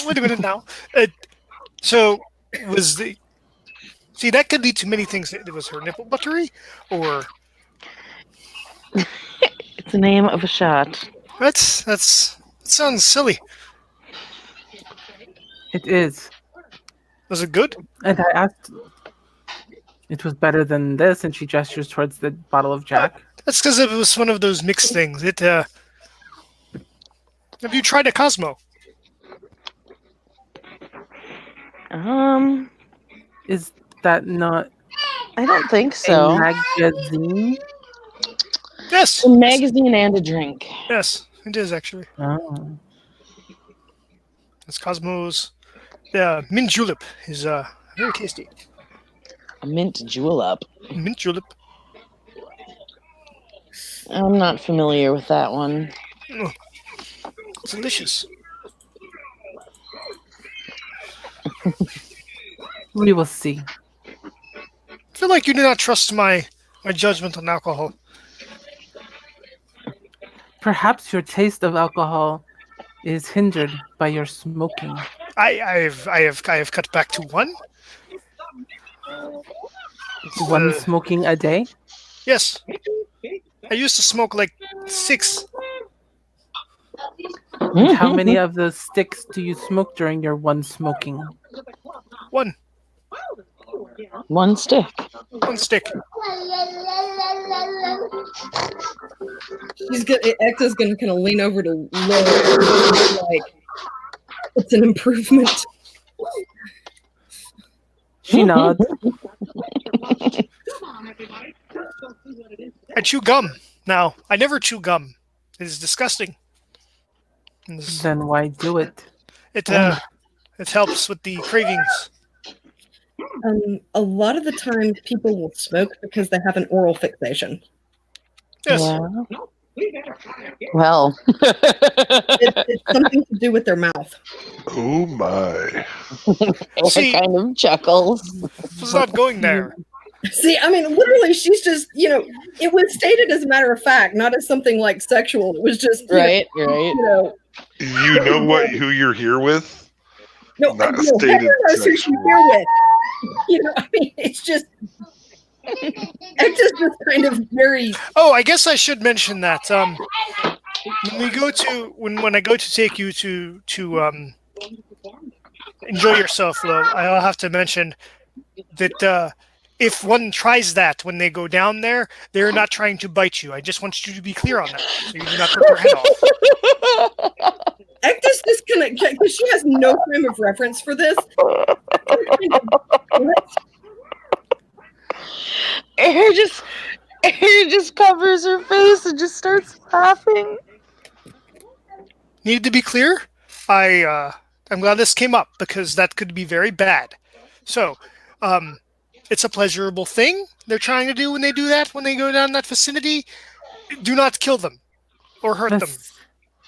wait a minute now. So was the see that could lead to many things. It was her nipple buttery, or It's the name of a shot. that sounds silly. It is. Was it good? And I asked. It was better than this, and she gestures towards the bottle of Jack. That's because it was one of those mixed things. Have you tried a Cosmo? Is that not I don't think a so. magazine? Yes. A magazine and a drink. Yes, it is actually. Oh. It's Cosmos. The mint julep is very tasty. A mint julep. Mint julep. I'm not familiar with that one. Oh, it's delicious. We will see. I feel like you do not trust my judgment on alcohol. Perhaps your taste of alcohol is hindered by your smoking. I have cut back to one. One smoking a day? Yes. I used to smoke like 6. And how many of those sticks do you smoke during your one smoking? 1. One stick. 1 stick. Ekta's gonna kind of lean over to look like it's an improvement. She nods. I chew gum. Now, I never chew gum. It is disgusting. Then why do it? It helps with the cravings. A lot of the time, people will smoke because they have an oral fixation. Yes. Yeah. Well, It's something to do with their mouth. Oh my! See- kind of chuckles. It's not going there. See, I mean, literally, she's just, it was stated as a matter of fact, not as something like sexual. It was just, Right. You know who you're here with? No, Not Heather stated knows who she's sexual. here with. I mean, it's just, it's just kind of very. Oh, I guess I should mention that. When I go to take you to enjoy yourself, Lo, I'll have to mention that if one tries that when they go down there, they're not trying to bite you. I just want you to be clear on that, so you do not rip their head off. Ekta's just kind of, because she has no frame of reference for this. Air just covers her face and just starts laughing. Needed to be clear. I'm glad this came up because that could be very bad. So, it's a pleasurable thing they're trying to do when they do that. When they go down that vicinity, do not kill them or hurt them.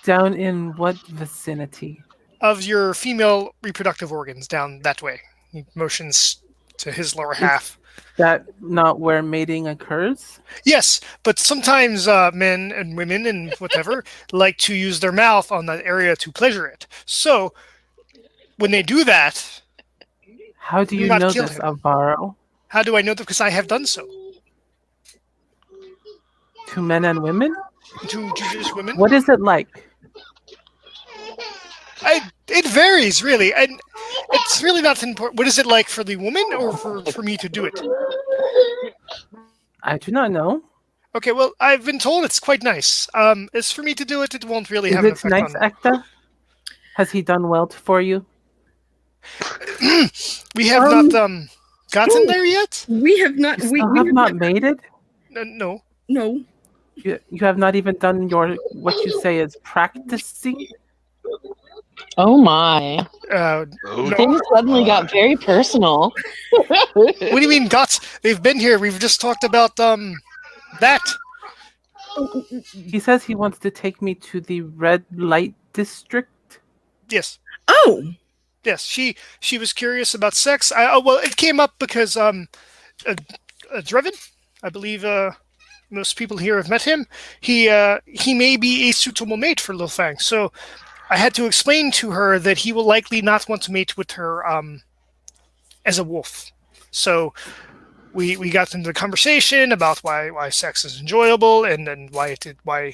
Down in what vicinity? Of your female reproductive organs down that way. He motions to his lower half. That not where mating occurs? Yes, but sometimes men and women and whatever like to use their mouth on that area to pleasure it. So when they do that, How do Do you not know kill this, him. Alvaro? how do I know that? Because I have done so. To men and women? To Jewish women. What is it like? It varies really, and it's really not important. What is it like for the woman or for me to do it? I do not know. Okay, well, I've been told it's quite nice. As for me to do it, it won't really Is have an it effect nice, on. Ekta? Has he done well for you? We have not gotten there yet. We have not. You We still have have not made it? No. No. You have not even done your what you say is practicing? Oh my. Oh, Oh, Things suddenly got very personal. what do you mean, dots? They've been here. We've just talked about that. He says he wants to take me to the red light district. Yes. Oh. Yes, she was curious about sex. Well, it came up because Drevin, I believe most people here have met him. He may be a suitable mate for Lil Fang. So I had to explain to her that he will likely not want to mate with her as a wolf. So we got into the conversation about why sex is enjoyable and why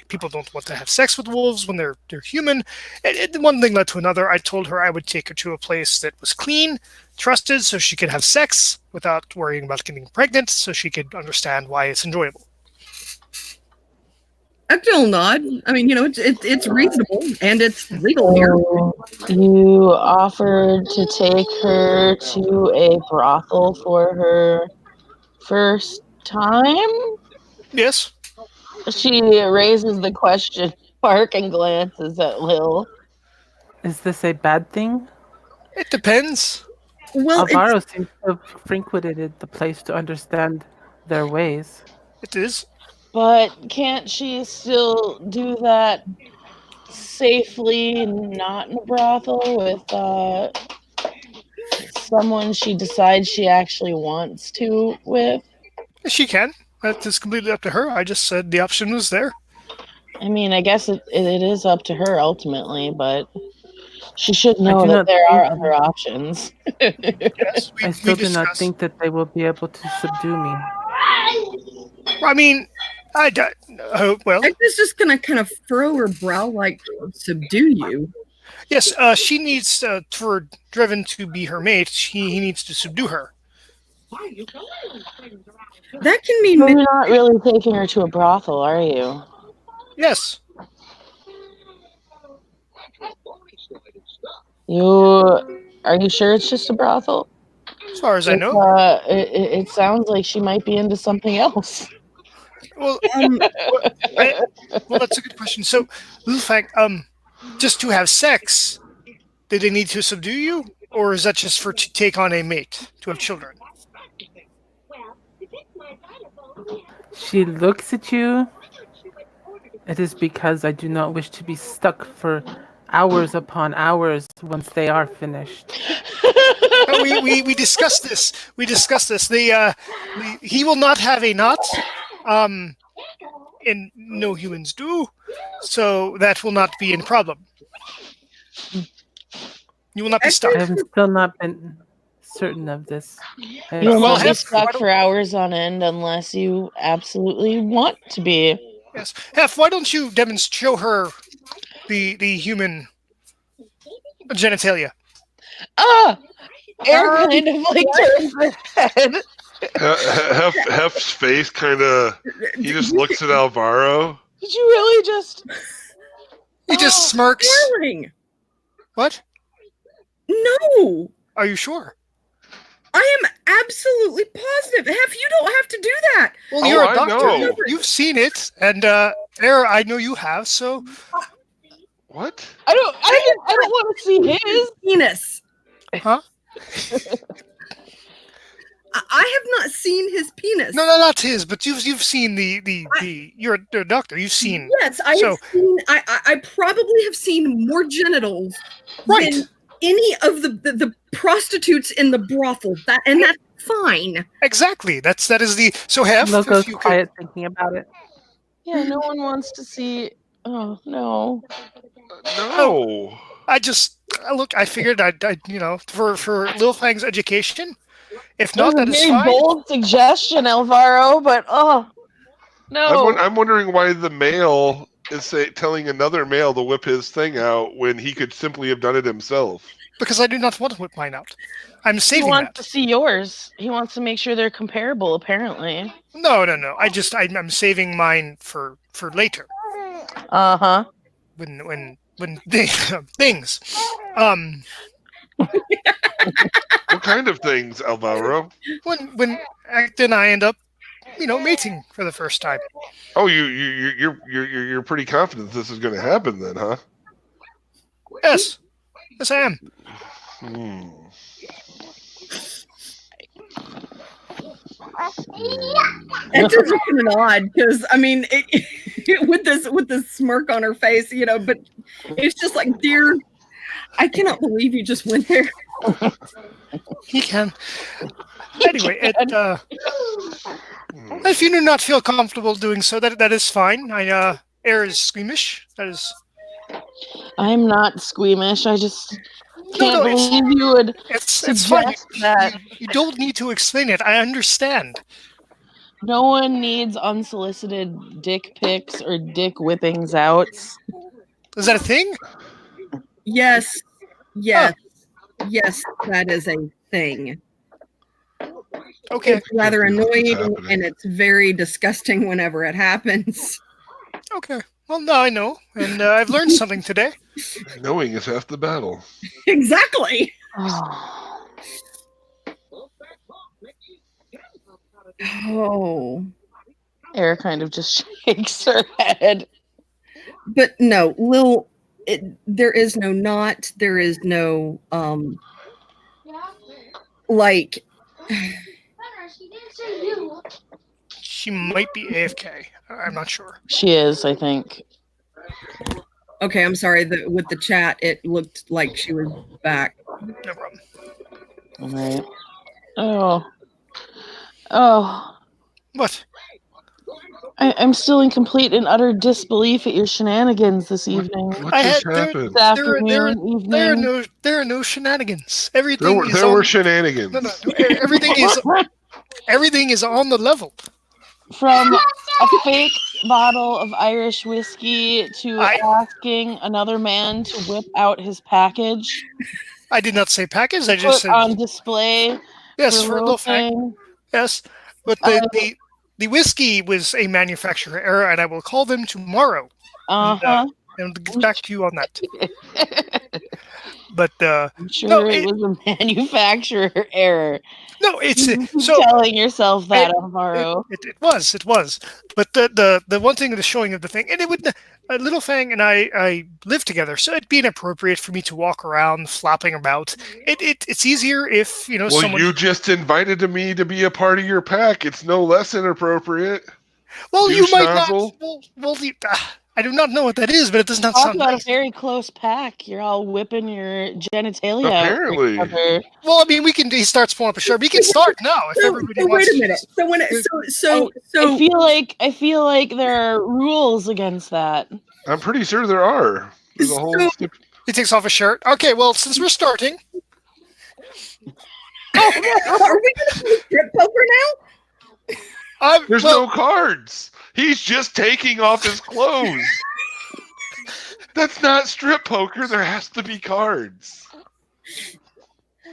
people don't want to have sex with wolves when they're human. And one thing led to another. I told her I would take her to a place that was clean, trusted, so she could have sex without worrying about getting pregnant, so she could understand why it's enjoyable. Ekta nod. I mean, it's reasonable and it's legal here. So you offered to take her to a brothel for her first time? Yes, She raises the question mark and glances at Lil. Is this a bad thing? it depends. Well, Alvaro seems to have frequented the place to understand their ways. It is. But can't she still do that safely, not in a brothel, with someone she decides she actually wants to with? She can. That is completely up to her. I just said the option was there. I mean, I guess it is up to her ultimately, but she should I know do that not there are think- other options. Yes, I we still do not discussed. think that they will be able to subdue me. I mean, well, Ekta's just gonna kind of furrow her brow like subdue you. yes. She needs for Driven to be her mate. He needs to subdue her. That can mean You're not really taking her to a brothel, are you? Yes. Are you sure it's just a brothel? As far as I know. It sounds like she might be into something else. Well, that's a good question. So, Lufang, just to have sex, did they need to subdue you, or is that just to take on a mate to have children? She looks at you. It is because I do not wish to be stuck for hours upon hours once they are finished. No, we discussed this. We discussed this. He will not have a knot, and no humans do, so that will not be a problem. You will not be stuck. I have still not been certain of this. I You will Well, not be Hef, why stuck don't- for hours on end unless you absolutely want to be. Yes, Hef, why don't you show her the human genitalia? Air kind of like turns her head. Hef's face kind of. He just looks at Alvaro. Did you really just? He just smirks. darling. What? No. Are you sure? I am absolutely positive. Hef, you don't have to do that. Well, Oh, you're a I doctor. know. You've seen it, and Air, I know you have. So, What? I don't want to see his. Penis. huh? I have not seen his penis. No, not his, but you've seen the. You're a doctor. You've seen. Yes, I So- have seen. I probably have seen more genitals Right. than any of the prostitutes in the brothel. That's fine. Exactly. That is the. So Hef, Lo goes if you could. quiet thinking about it. Yeah, no one wants to see. Oh no. No. I just look. I figured I'd for Lil Fang's education. If not, that That was is a very fine. bold suggestion, Alvaro, but no. I'm wondering why the male is telling another male to whip his thing out when he could simply have done it himself? Because I do not want to whip mine out. I'm He saving wants that. to see yours. He wants to make sure they're comparable, apparently. No. I'm saving mine for later Uh-huh. when they, things. What kind of things, Alvaro? When Acta and I end up, mating for the first time. Oh, you're pretty confident this is going to happen then, huh? Yes, I am. Hmm. It's just kind of odd because I mean, with this smirk on her face, but it's just like, dear, I cannot believe you just went there. He can. Anyway, if you do not feel comfortable doing so, that is fine. Air is squeamish. That is. I'm not squeamish. I just can't No, it's believe you would it's fine. suggest that. You don't need to explain it. I understand. No one needs unsolicited dick pics or dick whippings outs. Is that a thing? Yes, yes, yes, that is a thing. Okay. It's rather Can't believe this is annoying happening. and it's very disgusting whenever it happens. Okay. Well, now I know, and I've learned something today. Knowing is half the battle. Exactly. Oh, Air kind of just shakes her head. but no, Lil, there is no knot. There is no like. She might be AFK. I'm not sure. She is, I think. Okay, I'm sorry. With the chat, it looked like she was back. No problem. All right. Oh. What? I'm still in complete and utter disbelief at your shenanigans this evening. What I just had happened? This afternoon, evening. There are no shenanigans. Everything is There on, were shenanigans. no. Everything is on the level. From a fake bottle of Irish whiskey to asking another man to whip out his package. I did not say package. I Put just said on display. yes for for a little fact. Lil Yes, but the whiskey was a manufacturer error, and I will call them tomorrow. Uh-huh. And get back to you on that. But I'm sure it was a manufacturer error. No, it's Keep so telling yourself that, Alvaro. It was. But the one thing, the showing of the thing, and it would Little Fang and I live together, so it'd be inappropriate for me to walk around flapping about. It's easier if Well, someone. you just invited me to be a part of your pack. It's no less inappropriate. Well, you douche might nozzle. not. Well, I do not know what that is, but it does not Talk sound about nice. a very close pack. You're all whipping your genitalia out for Apparently. each other. Well, I mean, we can. He starts pulling up a shirt. We can start now if everybody So wants. wait a to minute. just- So when I feel like there are rules against that. I'm pretty sure there are. There's a whole. He takes off his shirt. Okay, well, since we're starting, are we going to play strip poker now? There's no cards. He's just taking off his clothes. That's not strip poker. There has to be cards.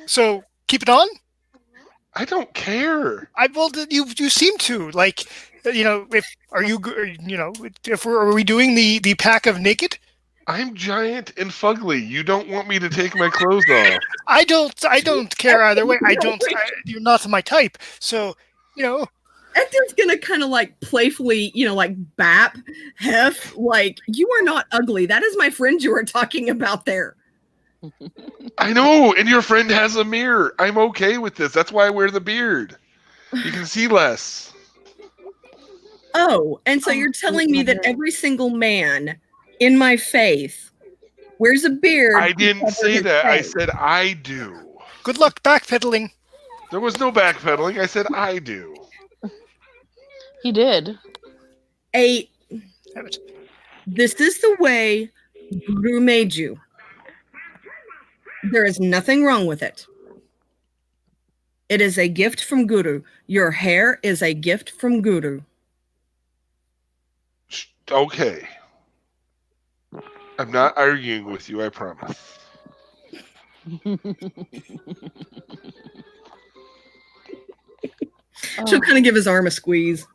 So keep it on. I don't care. You seem to like, if are we doing the pack of naked? I'm giant and fugly. You don't want me to take my clothes off. I don't care either way. You're not my type. So, Hector's gonna kind of like playfully, like bap Hef, like, you are not ugly. That is my friend you were talking about there. I know, and your friend has a mirror. I'm okay with this. That's why I wear the beard. You can see less. Oh, and so you're telling me that every single man in my faith wears a beard. I didn't say that. I said I do. Good luck backpedaling. There was no backpedaling. I said I do. He did. This is the way Guru made you. There is nothing wrong with it. It is a gift from Guru. Your hair is a gift from Guru. Okay. I'm not arguing with you, I promise. She'll Oh, kind of give his arm a squeeze.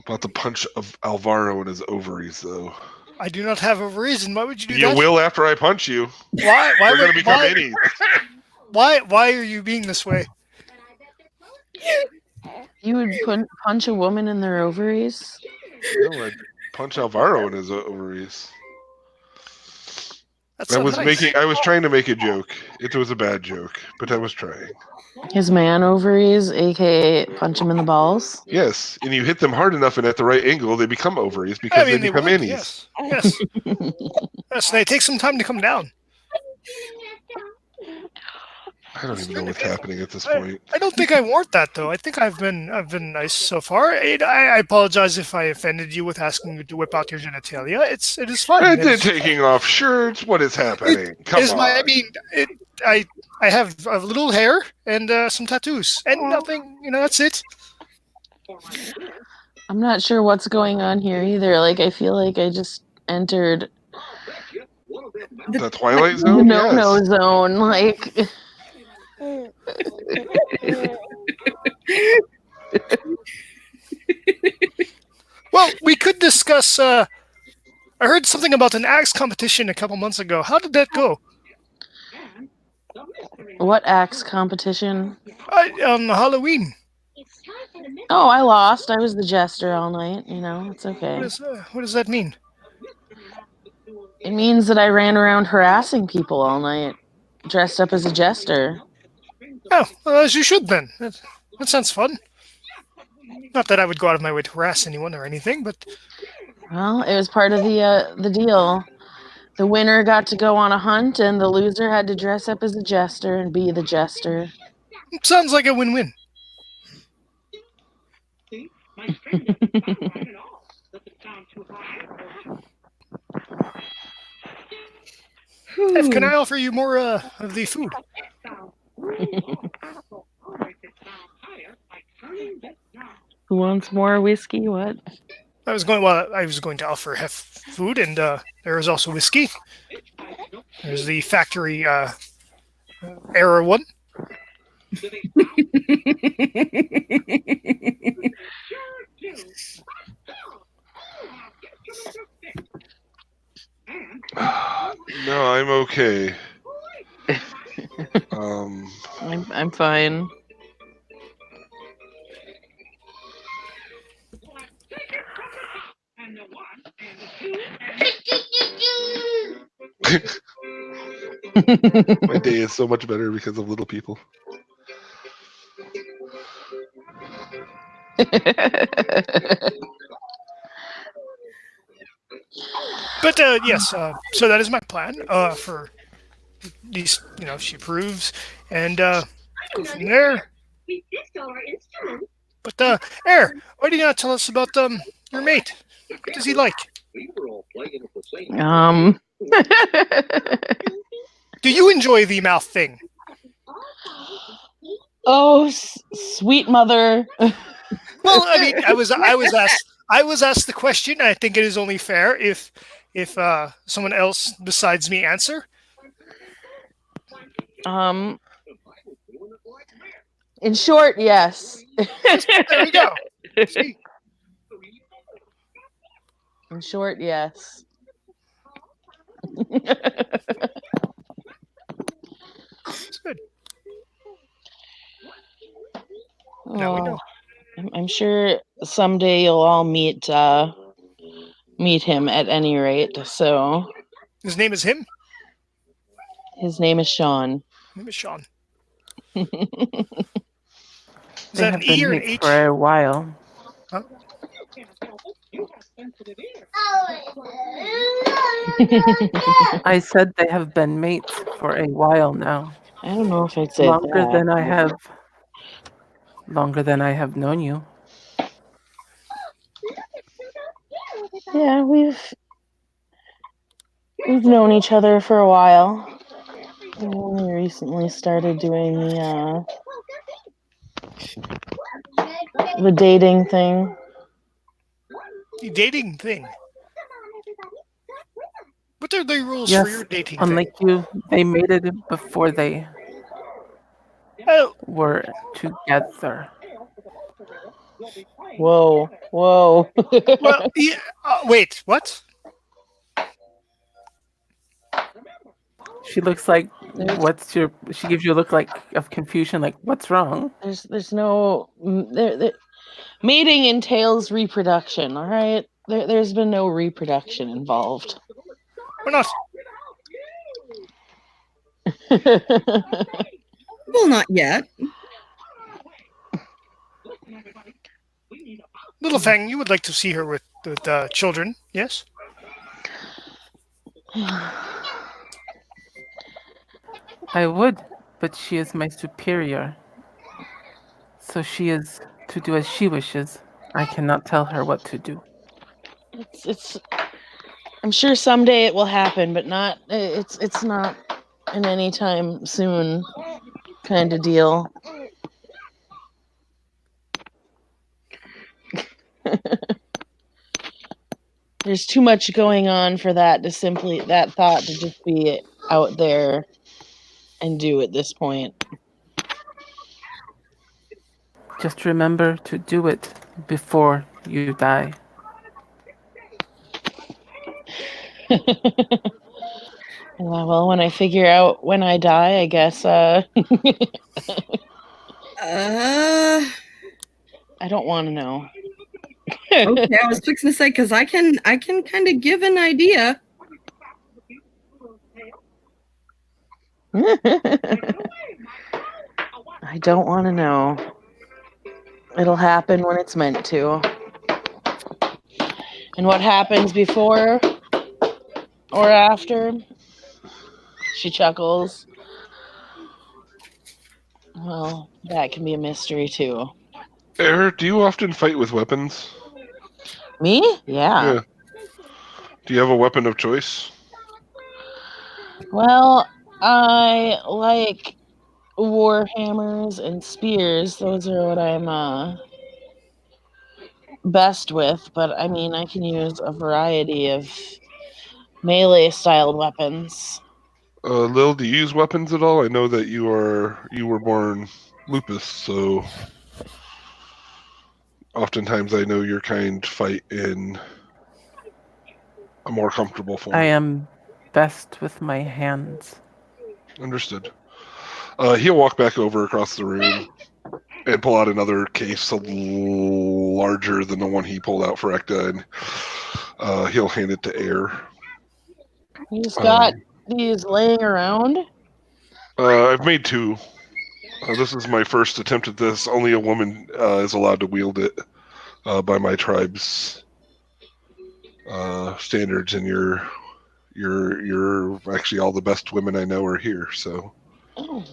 About the punch of Alvaro in his ovaries, though. I do not have a reason. Why would you do You that? will after I punch you. Why? Why We're would? gonna become Why? innies. Why are you being this way? you would punch a woman in their ovaries? No, I'd punch Alvaro in his ovaries. That's so nice. I was trying to make a joke. It was a bad joke, but I was trying. His man ovaries, aka punch him in the balls? Yes, and you hit them hard enough and at the right angle, they become ovaries I because mean, they become would. innies. Yes. Yes. They take some time to come down. I don't even know what's happening at this point. I don't think I want that though. I think I've been nice so far. I apologize if I offended you with asking you to whip out your genitalia. It is fun. And then taking off shirts. What is happening? Come on. I mean, I have a little hair and some tattoos and nothing. That's it. I'm not sure what's going on here either. Like, I feel like I just entered The Twilight the Zone? no-no Yes. zone. Like, Well, we could discuss. I heard something about an axe competition a couple months ago. How did that go? what axe competition? On Halloween. Oh, I lost. I was the jester all night. It's okay. What does that mean? It means that I ran around harassing people all night, dressed up as a jester. Oh, well, as you should then. That sounds fun. Not that I would go out of my way to harass anyone or anything, but Well, it was part of the deal. The winner got to go on a hunt, and the loser had to dress up as a jester and be the jester. it sounds like a win-win. Ev, can I offer you more of the food? Who wants more whiskey? What? I was going to offer Hef food, and there is also whiskey. There's the factory error one. No, I'm okay. I'm fine. My day is so much better because of little people. But yes, so that is my plan for these. She approves, and go from there. But Air, why do you not tell us about your mate? What does he like? Do you enjoy the mouth thing? Oh, sweet mother. Well, I mean, I was asked the question. And I think it is only fair if someone else besides me answer. In short, yes. There we go. See? In short, yes. It's good. Now we know. I'm sure someday you'll all meet him at any rate. So His name is him. his name is Sean. His name is Sean. Is They that have an E been or an mates H? for a while. Huh? I said they have been mates for a while now. I don't know if I'd say Longer that. than I have known you. Yeah, we've known each other for a while. We only recently started doing the dating thing. The dating thing. What are the rules for Yes, your dating unlike thing? you, they made it before they Oh, were together. Whoa, whoa. well, yeah. Wait, what? She looks like there's, she gives you a look like of confusion, like what's wrong? there's no mating entails reproduction. All right, there's been no reproduction involved. We're not. Well, not yet. Little Fang, you would like to see her with children, yes? I would, but she is my superior. So she is to do as she wishes. I cannot tell her what to do. It's I'm sure someday it will happen, but not it's not in any time soon kind of deal. There's too much going on for that thought to just be out there and do at this point. Just remember to do it before you die. Well, when I figure out when I die, I guess Uh, I don't want to know. okay, I was fixing to say because I can kind of give an idea. I don't want to know. It'll happen when it's meant to. And what happens before or after? She chuckles. Well, that can be a mystery too. Air, do you often fight with weapons? Me? Yeah. Yeah. Do you have a weapon of choice? Well, I like war hammers and spears. Those are what I'm best with, but I mean, I can use a variety of melee styled weapons. Lil, do you use weapons at all? I know that you were born lupus, so oftentimes I know your kind fight in a more comfortable form. I am best with my hands. Understood. He'll walk back over across the room and pull out another case larger than the one he pulled out for Ekta, and he'll hand it to Air. He's got these laying around. I've made two. This is my first attempt at this. Only a woman is allowed to wield it by my tribe's standards, and you're actually all the best women I know are here. So, Oh.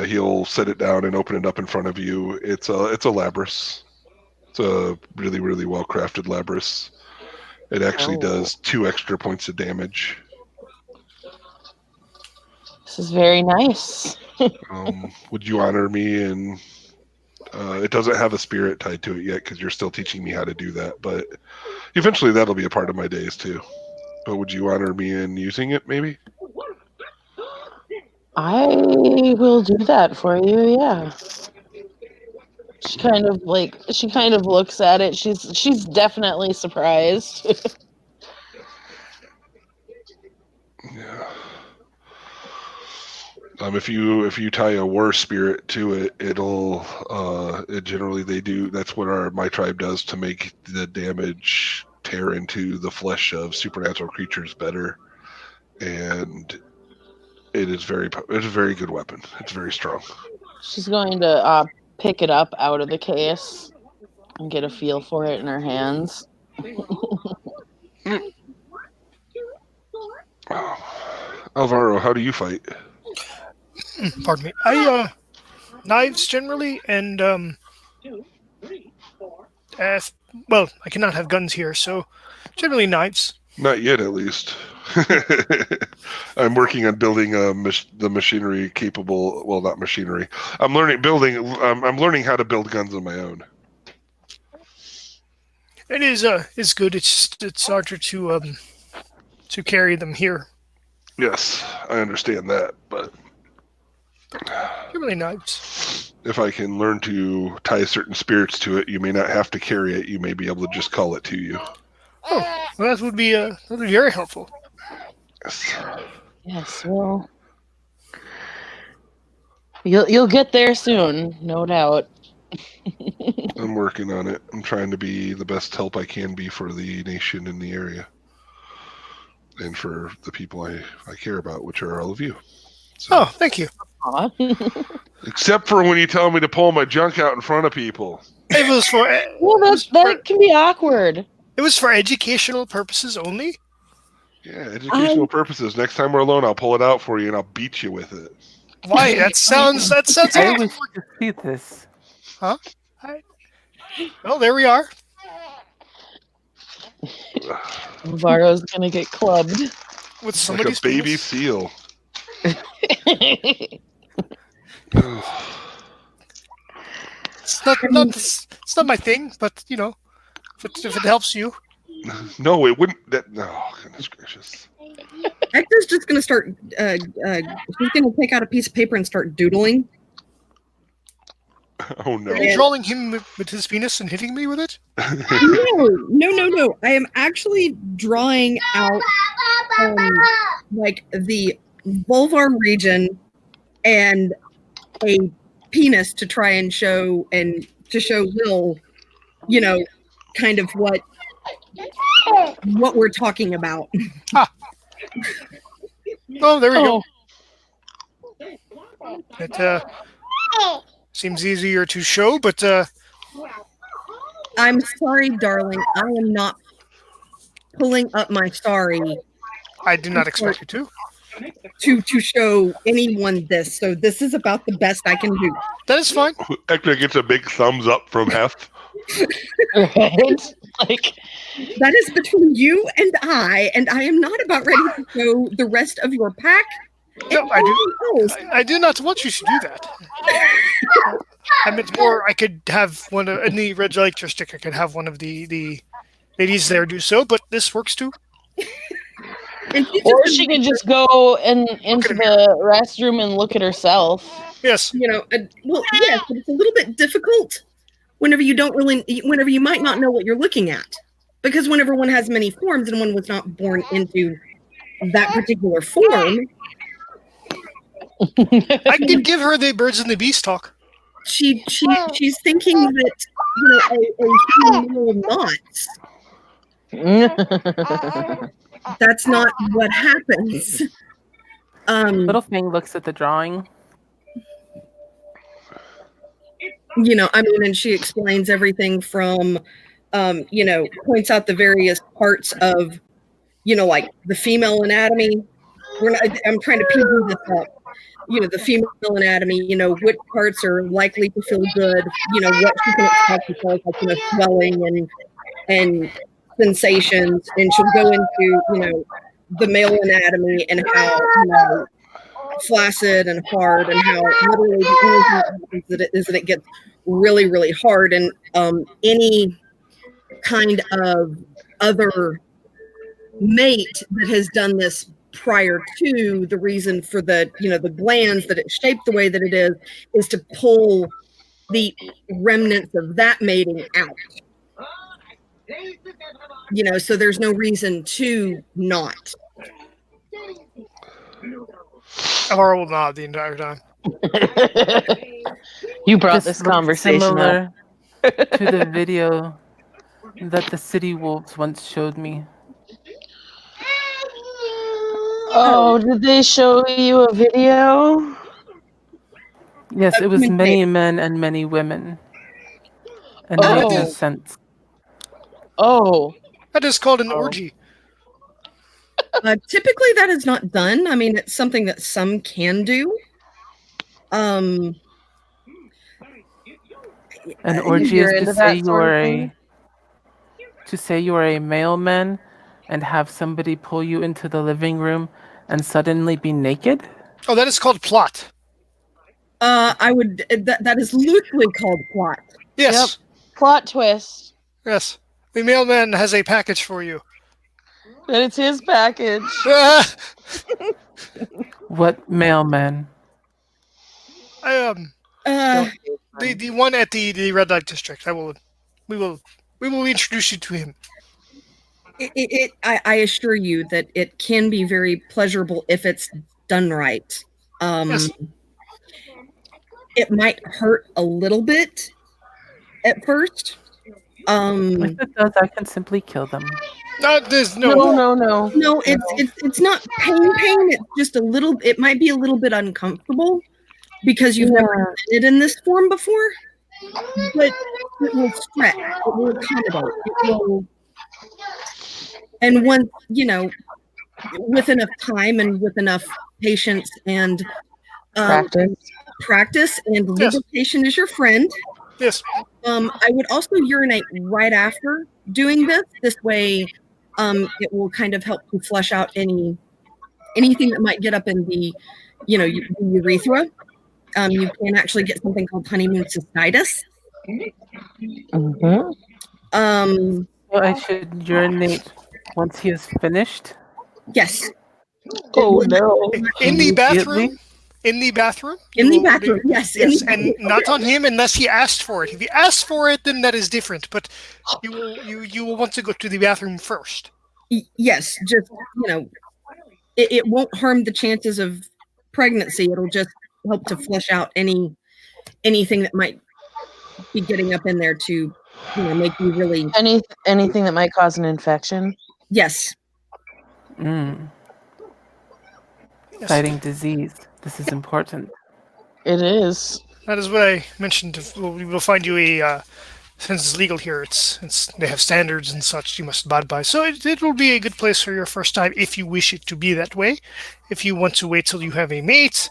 He'll set it down and open it up in front of you. It's a Labrys. It's a really, really well crafted Labrys. It actually does 2 extra points of damage. This is very nice. Would you honor me? And it doesn't have a spirit tied to it yet because you're still teaching me how to do that. But eventually that'll be a part of my days too. But would you honor me in using it, maybe? I will do that for you, yeah. She kind of looks at it. She's definitely surprised. Yeah. If you tie a war spirit to it, it'll it generally they do. That's what my tribe does to make the damage tear into the flesh of supernatural creatures better, and it's a very good weapon. It's very strong. She's going to pick it up out of the case and get a feel for it in her hands. Alvaro, how do you fight? Pardon me. I knives generally, and well, I cannot have guns here, so generally knives. Not yet, at least. I'm working on building the machinery capable. Well, not machinery. I'm learning how to build guns on my own. It is good. It's harder to carry them here. Yes, I understand that, but You're really nice. if I can learn to tie certain spirits to it, you may not have to carry it. You may be able to just call it to you. Oh, well, that would be very helpful. Yes. Yes, well, you'll get there soon, no doubt. I'm working on it. I'm trying to be the best help I can be for the nation in the area. And for the people I care about, which are all of you. So, Oh, thank you. Aw. except for when you tell me to pull my junk out in front of people. It was for Well, that can be awkward. it was for educational purposes only. Yeah, educational purposes. Next time we're alone, I'll pull it out for you and I'll beat you with it. Why? That sounds I awesome. wish to see this. Well, there we are. Alvaro's gonna get clubbed. With Like a somebody's baby penis. seal. It's not my thing, but if it helps you. No, it wouldn't. No, goodness gracious. Hector's just gonna start. He's gonna take out a piece of paper and start doodling. Oh no. Are you drawing him with his penis and hitting me with it? No. I am actually drawing out like the vulvar region and a penis to try and show Lil, kind of what we're talking about. Oh, there we go. Oh, It seems easier to show, but I'm sorry, darling. I am not pulling up my sorry I did not expect you to. to show anyone this. So this is about the best I can do. That is fine. Hector gets a big thumbs up from Hef. right? Like, That is between you and I am not about ready to show the rest of your pack. No, I do. anyone else. I do not want you to do that. I meant more. I could have one in the red light stick. I could have one of the ladies there do so, but this works too. And she's or just she could just go into the restroom and look at herself. Yes. well, yes, but it's a little bit difficult whenever you might not know what you're looking at, because whenever one has many forms and one was not born into that particular form, I could give her the birds and the bees talk. she's thinking that a human will not. That's not what happens. Little thing looks at the drawing. And she explains everything from, points out the various parts of, like the female anatomy. I'm trying to PG this up. The female anatomy, what parts are likely to feel good, what she can expect as far as swelling and sensations. And she'll go into, the male anatomy and how, flaccid and hard, and how literally the only thing that happens is that it gets really, really hard. And any kind of other mate that has done this prior to the reason for the glands that it's shaped the way that it is to pull the remnants of that mating out. So there's no reason to not. Alvaro will nod the entire time. You brought This this looks conversation up. similar to the video that the city wolves once showed me. Oh, did they show you a video? Yes, it was many men and many women. And it made no sense. Oh, That is called an orgy. Typically that is not done. I mean, it's something that some can do. An orgy you're is into to say that you sort of are thing? a mailman and have somebody pull you into the living room and suddenly be naked? Oh, that is called plot. That is loosely called plot. Yes. Plot twist. Yes. The mailman has a package for you. That it's his package. Ah! What mailman? I Uh, the one at the red light district. We will introduce you to him. I assure you that it can be very pleasurable if it's done right. Yes. It might hurt a little bit at first. If it does, I can simply kill them. There's No, no. No, it's not pain. It's just a little. It might be a little bit uncomfortable because you've never done it in this form before. But it will stretch. It will accommodate. It will. And once with enough time and with enough patience and practice and Yes. lubrication is your friend. Yes. I would also urinate right after doing this. This way, it will kind of help to flush out anything that might get up in the urethra. You can actually get something called honeymoon cystitis. Mhm. So I should urinate once he is finished. Yes. Oh no. In the Immediately? bathroom. In the bathroom. In you the will- bathroom, yes. in Yes, the and not on him unless he asked for it. If he asks for it, then that is different. But you will want to go to the bathroom first. Yes, just it won't harm the chances of pregnancy. It'll just help to flush out anything that might be getting up in there to make you really Anything that might cause an infection. yes. Fighting disease. This is important. It is. That is what I mentioned. We will find you a. Since it's legal here, it's they have standards and such you must abide by. So it will be a good place for your first time if you wish it to be that way. If you want to wait till you have a mate,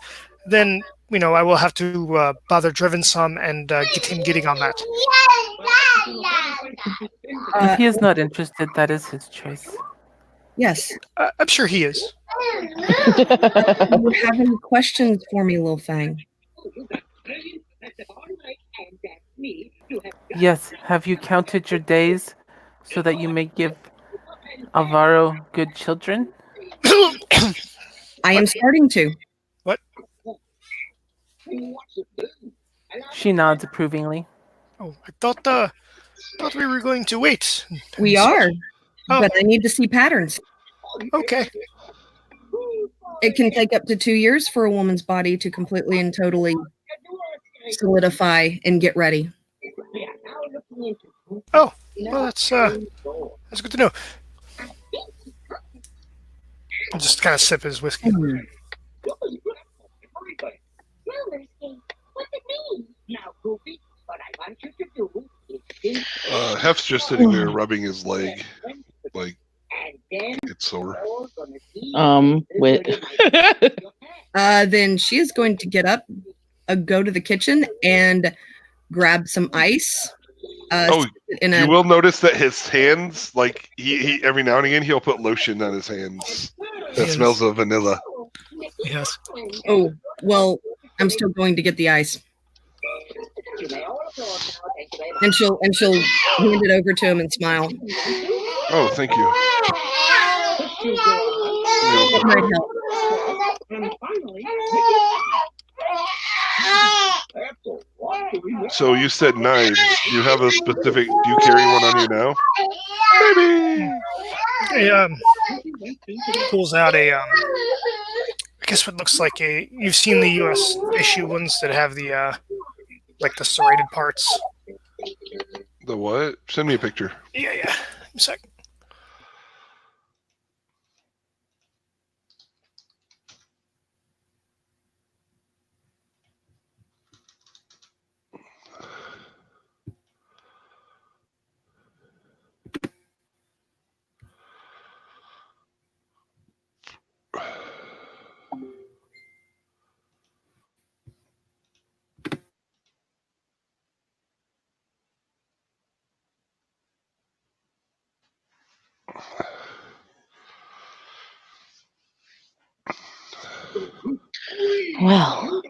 then I will have to bother Driven some and get him getting on that. If he is not interested, that is his choice. Yes. I'm sure he is. Do you have any questions for me, Lil Fang? Yes, have you counted your days so that you may give Alvaro good children? I am starting to. What? She nods approvingly. Oh, I thought we were going to wait. We and such. are, Oh. but I need to see patterns. Okay. It can take up to 2 years for a woman's body to completely and totally solidify and get ready. Oh, well, that's good to know. I'll just kind of sip his whiskey. Hef's just sitting there rubbing his leg, like it's sore. Wait. Then she is going to get up, go to the kitchen, and grab some ice. You will notice that his hands, like he every now and again, he'll put lotion on his hands that Yes. smells of vanilla. Yes. Oh, well, I'm still going to get the ice. And she'll hand it over to him and smile. Oh, thank you. It might help. And finally, So you said knives. Do you have a specific? Do you carry one on you now? He pulls out a I guess what looks like you've seen the U.S. issue ones that have the like the serrated parts. The what? Send me a picture. Yeah. A sec. Well.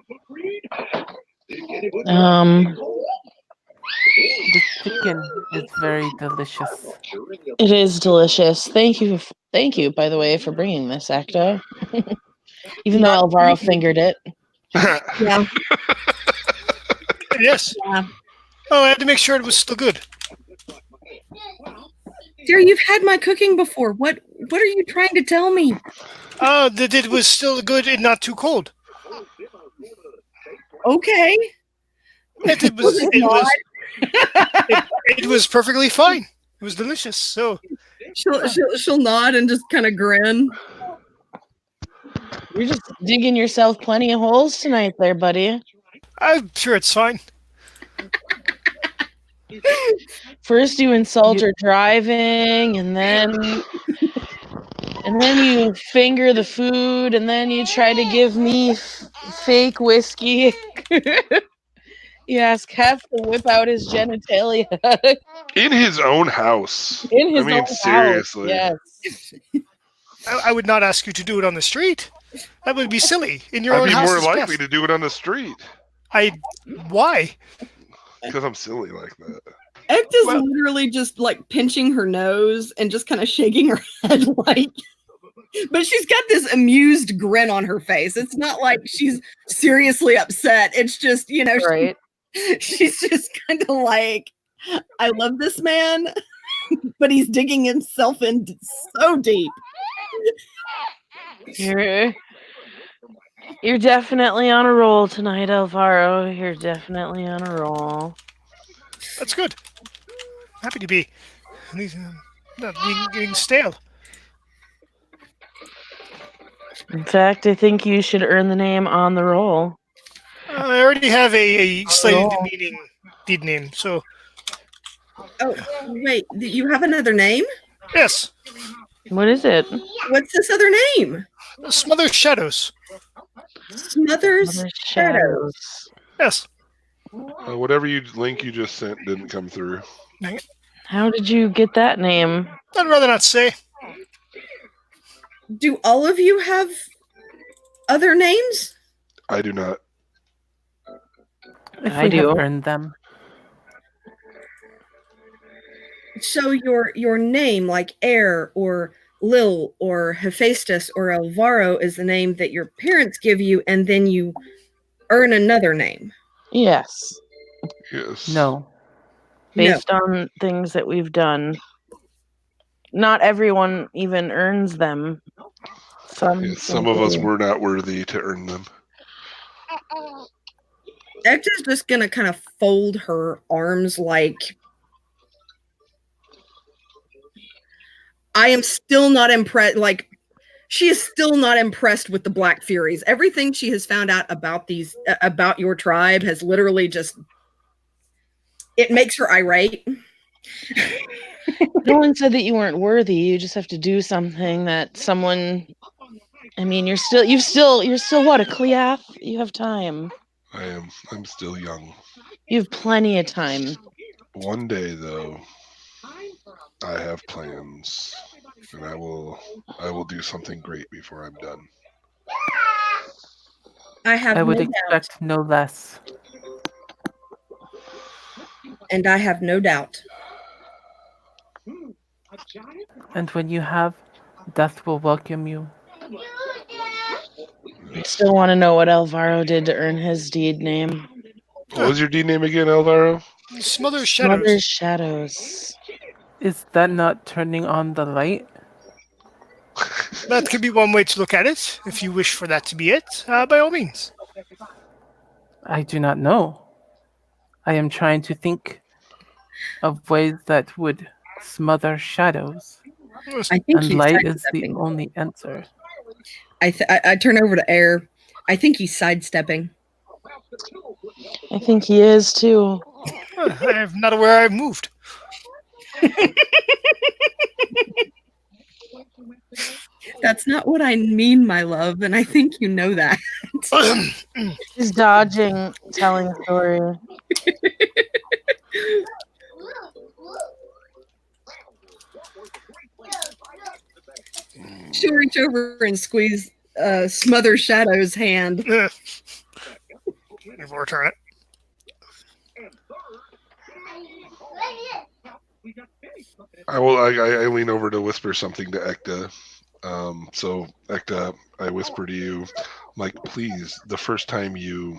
Just chicken is very delicious. It is delicious. Thank you. Thank you, by the way, for bringing this, Acta. Even though Not Alvaro creepy. fingered it. Yeah. Yes. Yeah. Oh, I had to make sure it was still good. Dear, you've had my cooking before. What are you trying to tell me? That it was still good and not too cold. Okay. It was. It was perfectly fine. It was delicious. So She'll nod and just kind of grin. You're just digging yourself plenty of holes tonight there, buddy. I'm sure it's fine. First you insult her driving, and then you finger the food, and then you try to give me fake whiskey. You ask Hef to whip out his genitalia In his own house. in his I mean, own seriously. house. Yes. I would not ask you to do it on the street. That would be silly. In your I'd own be house. more is likely best. to do it on the street Why? because I'm silly like that. Ekta's Well- literally just like pinching her nose and just kind of shaking her head like, but she's got this amused grin on her face. It's not like she's seriously upset. It's just, Right. she's just kind of like, I love this man, but he's digging himself in so deep. You're definitely on a roll tonight, Alvaro. You're definitely on a roll. That's good. Happy to be. These not getting stale. In fact, I think you should earn the name on the roll. I already have a slightly Oh. demeaning deed name. So Oh, wait, you have another name? yes, What is it? What's this other name? Smother Shadows. Smothers Mother Shadows. Shadows. Yes. Whatever link you just sent didn't come through. How did you get that name? I'd rather not say. Do all of you have other names? I do not. If I we do. have earned them. So your name, like Air or Lil or Hephaestus or Alvaro, is the name that your parents give you, and then you earn another name. Yes. Yes. No. Based on things that we've done. Not everyone even earns them. Yes, some of us were not worthy to earn them. Ekta's just gonna kind of fold her arms like, I am still not impressed. Like, she is still not impressed with the Black Furies. Everything she has found out about about your tribe has literally just, it makes her irate. No one said that you weren't worthy. You just have to do something that someone. I mean, you're still what, a Cleath? You have time. I am. I'm still young. You have plenty of time. One day, though, I have plans, and I will do something great before I'm done. I have I would no doubt, expect no less. and I have no doubt. And when you have, death will welcome you. Still want to know what Alvaro did to earn his deed name. What was your D name again, Alvaro? Smother Shadows. Mother Shadows. Is that not turning on the light? That could be one way to look at it. If you wish for that to be it, by all means. I do not know. I am trying to think of ways that would smother shadows. I think And he's light is the sidestepping. only answer. I turn over to Air. I think he's sidestepping. I think he is too. I am not aware I've moved. That's not what I mean, my love, and I think you know that. He's dodging telling a story. She'll reach over and squeeze Smother Shadow's hand. We'll return it. I lean over to whisper something to Ekta. So Ekta, I whisper to you, like, please, the first time you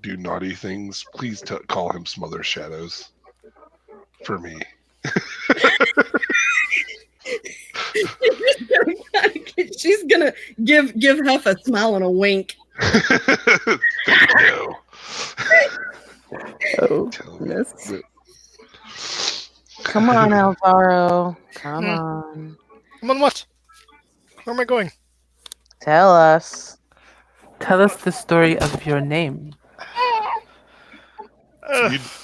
do naughty things, please call him Smother Shadows for me. She's gonna give Huff a smile and a wink. Bingo. Oh, Tell me. yes. Come on, Alvaro. Come on. Come on, what? Where am I going? Tell us. Tell us the story of your name.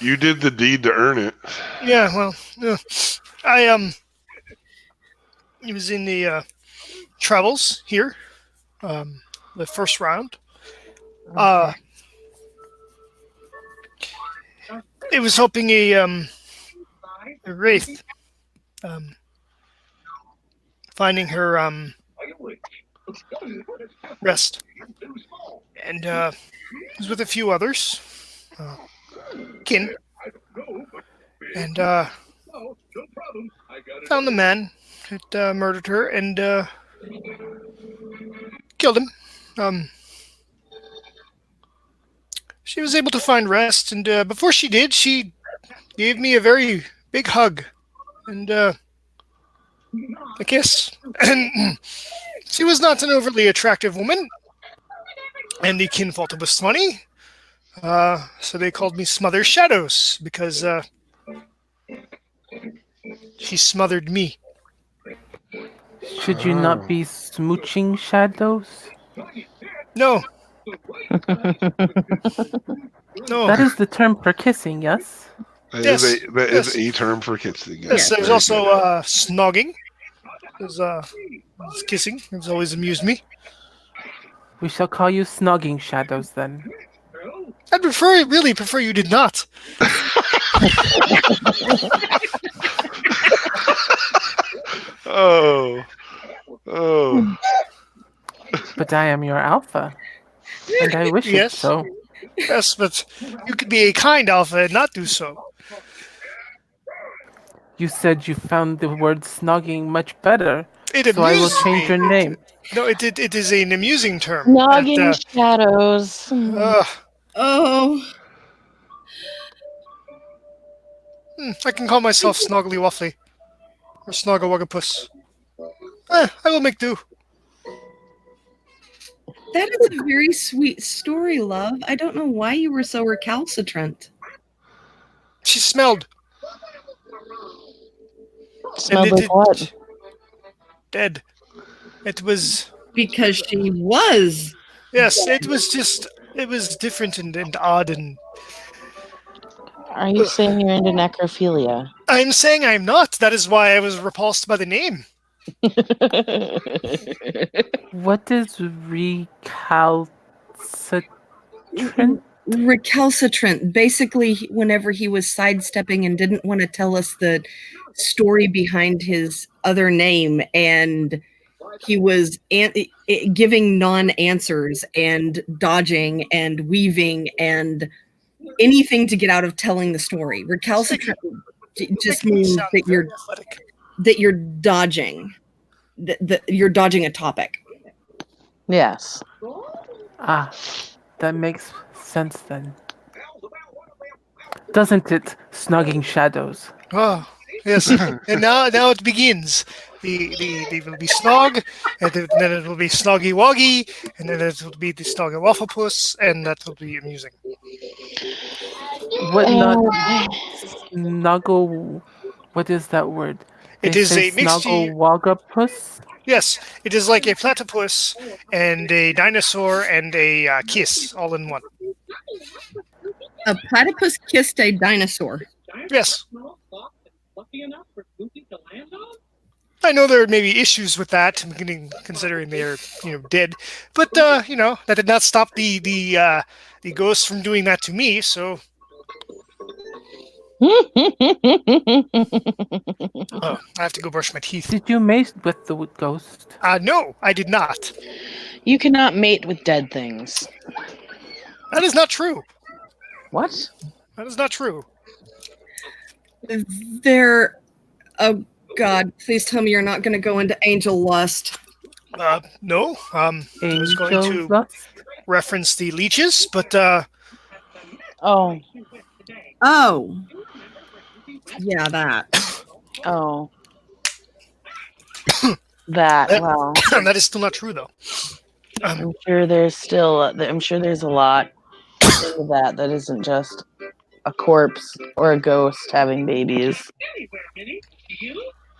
You did the deed to earn it. Yeah, well, it was in the travels here, the first round. It was helping a wraith, finding her rest, and it was with a few others, kin, and found the man that murdered her and killed him. She was able to find rest, and before she did, she gave me a very big hug and a kiss. And she was not an overly attractive woman, and the kin thought it was funny. So they called me Smother Shadows because she smothered me. Should you not be smooching shadows? No. No. That is the term for kissing, yes? That Yes, is yes. a term for kissing. Yes, there's very also good. snogging. There's kissing. It's always amused me. We shall call you snogging shadows then. I'd really prefer you did not. Oh. But I am your alpha. And I wish Yes. it so. Yes, but you could be a kind alpha and not do so. You said you found the word snogging much better. It So I will amuses change me. your name. No, it is an amusing term. Nogging shadows. Oh, I can call myself Snoggly Waffly. Or Snoggawuggapus. I will make do. that is a very sweet story, love. I don't know why you were so recalcitrant. She smelled. Smelled and like what? Dead. It was... Because she was. Yes, it was different and odd, and Are you saying you're into necrophilia? I'm saying I'm not. That is why I was repulsed by the name. What is recalcitrant? Recalcitrant. Basically, whenever he was sidestepping and didn't want to tell us the story behind his other name, and he was giving non-answers and dodging and weaving and anything to get out of telling the story. Recalcitrant just Making me means sound that very athletic. you're dodging. That you're dodging a topic. Yes. Ah, that makes sense then. Doesn't it, snogging shadows? Oh, yes. And now it begins. They will be snog, and then it will be snoggy woggy, and then it will be the snoggy wafflepus, and that will be amusing. What not Oh. snuggle? What is that word? It They is say a mixture. snuggle-wogapus? Yes, it is like a platypus and a dinosaur and a kiss all in one. A platypus kissed a dinosaur. Yes. Lucky enough for Goofy to land on? I know there may be issues with that, considering they are, dead. But that did not stop the ghost from doing that to me. So, I have to go brush my teeth. Did you mate with the ghost? No, I did not. You cannot mate with dead things. That is not true. What? That is not true. There Oh God! Please tell me you're not going to go into angel lust. No. I was going Angel to lust. reference the leeches, but Oh, Oh, yeah, that. oh, that. that, Well, that is still not true, though. I'm sure there's still. I'm sure there's a lot to that isn't just a corpse or a ghost having babies.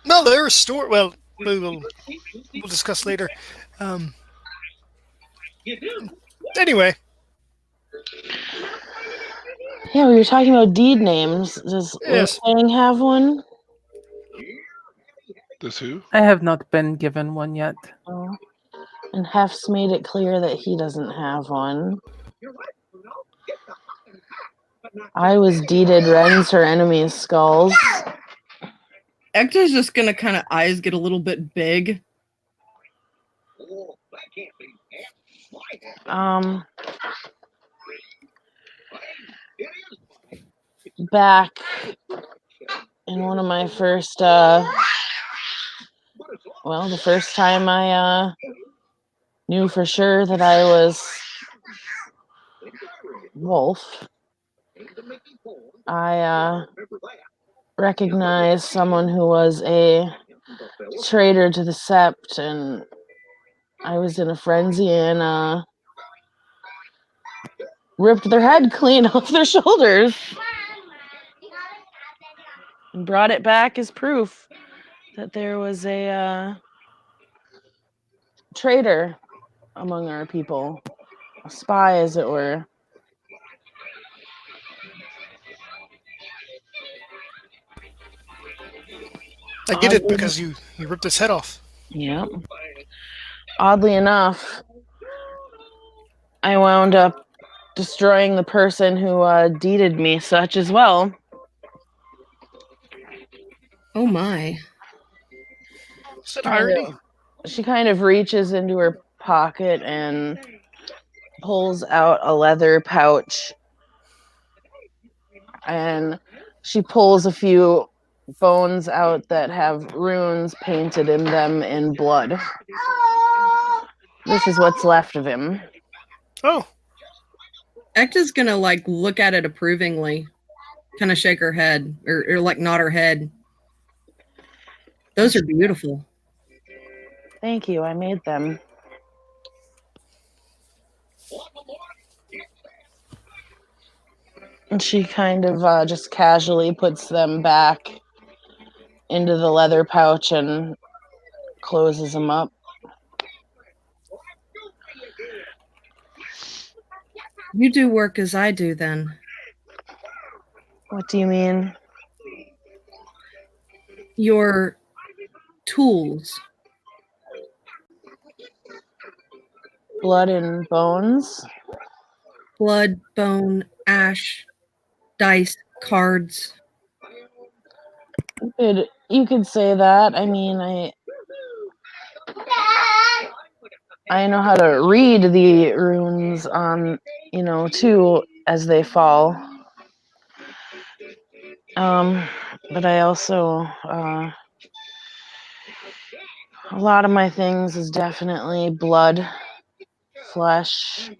No, there are store. Well, we'll discuss later. Um, anyway, Yeah, we were talking about deed names. Does yes. Wolfgang have one? This who? I have not been given one yet. Oh. And Hef's made it clear that he doesn't have one. I was deeded Ren's her enemy's skulls. Ecta's just going to kind of eyes get a little bit big. Back in one of my first, the first time I knew for sure that I was Wolf, I recognized someone who was a traitor to the Sept, and I was in a frenzy and ripped their head clean off their shoulders and brought it back as proof that there was a traitor among our people, a spy, as it were. I get it because you ripped his head off. Yeah. Oddly enough, I wound up destroying the person who deeded me such as well. Oh my. Is that irony? She kind of reaches into her pocket and pulls out a leather pouch, and she pulls a few bones out that have runes painted in them in blood. This is what's left of him. Oh, Ecta's going to like look at it approvingly, kind of shake her head or like nod her head. Those are beautiful. Thank you, I made them. And she kind of just casually puts them back into the leather pouch and closes them up. You do work as I do then. What do you mean? Your tools. Blood and bones? Blood, bone, ash, dice, cards. You could say that. I mean, I know how to read the runes on, too, as they fall. But I also, a lot of my things is definitely blood, flesh,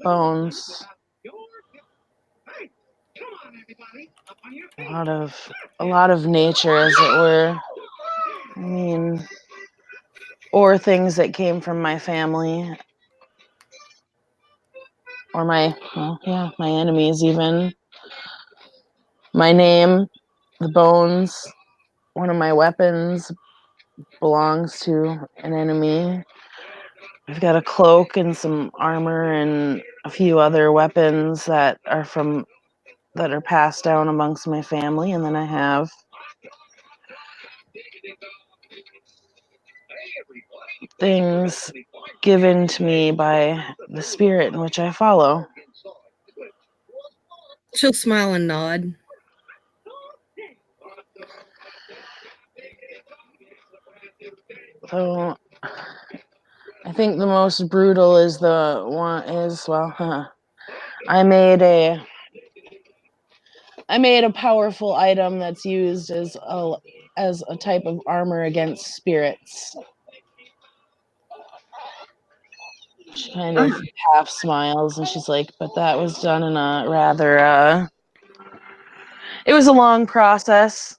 bones. A lot of nature, as it were. I mean, or things that came from my family, or my enemies even. My name, the bones, one of my weapons belongs to an enemy. I've got a cloak and some armor and a few other weapons that are passed down amongst my family, and then I have things given to me by the spirit in which I follow. She'll smile and nod. So I think the most brutal is I made a powerful item that's used as a type of armor against spirits. She kind of half smiles and she's like, but that was done in a rather, it was a long process.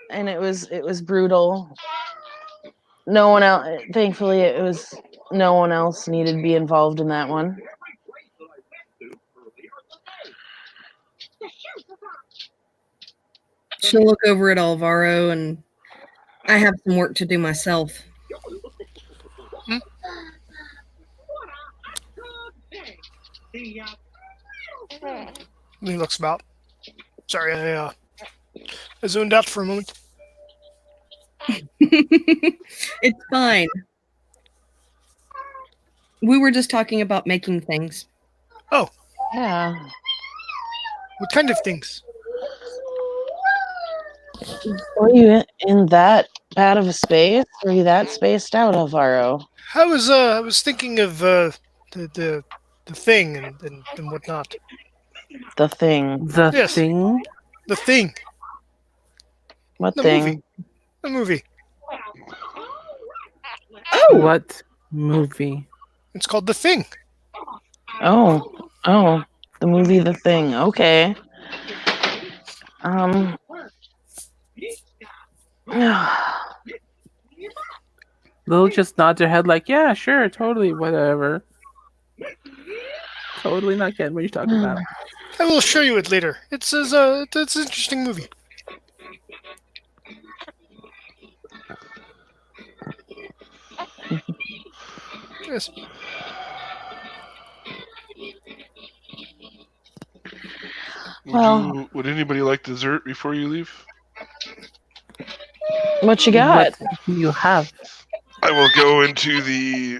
And it was brutal. No one else, thankfully, no one else needed to be involved in that one. She'll look over at Alvaro, and I have some work to do myself. He looks about. Sorry, I zoned out for a moment. It's fine. We were just talking about making things. Oh, Yeah. what kind of things? Were you in that bad of a space? Were you that spaced out, Alvaro? I was thinking of the thing and whatnot. The thing. The Yes. thing? The thing. What The thing? movie. The movie. Oh, What movie? It's called The Thing. Oh. The movie The Thing. Okay. Lil just nods her head like, yeah, sure, totally, whatever. Totally not getting what you're talking about. I will show you it later. It's an interesting movie. Yes. Would anybody like dessert before you leave? What you got? What do you have? I will go into the.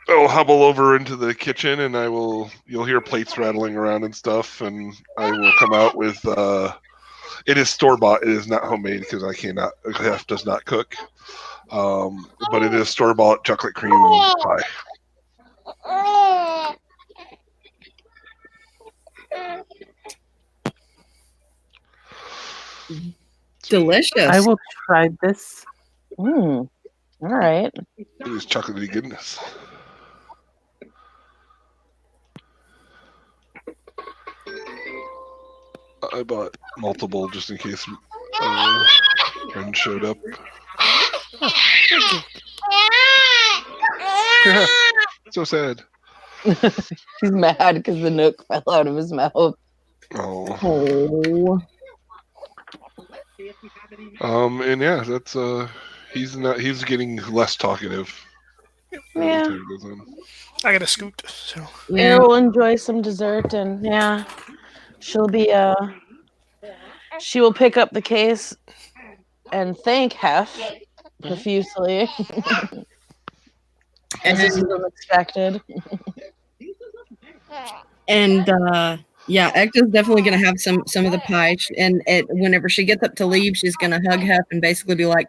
I'll hobble over into the kitchen, and you'll hear plates rattling around and stuff, and I will come out with. It is store bought. It is not homemade because Hef does not cook. But it is store bought chocolate cream pie. delicious. I will try this. All right. It is chocolatey goodness. I bought multiple just in case friends showed up. So sad. He's mad because the Nook fell out of his mouth. Oh. Oh. And yeah, that's he's getting less talkative. Yeah. as time goes on. I got a scoot, so Yeah. Air will enjoy some dessert, and yeah, she'll be she will pick up the case and thank Hef profusely. As this is unexpected. And yeah, Ekta's definitely gonna have some of the pie. And whenever she gets up to leave, she's gonna hug Hef and basically be like,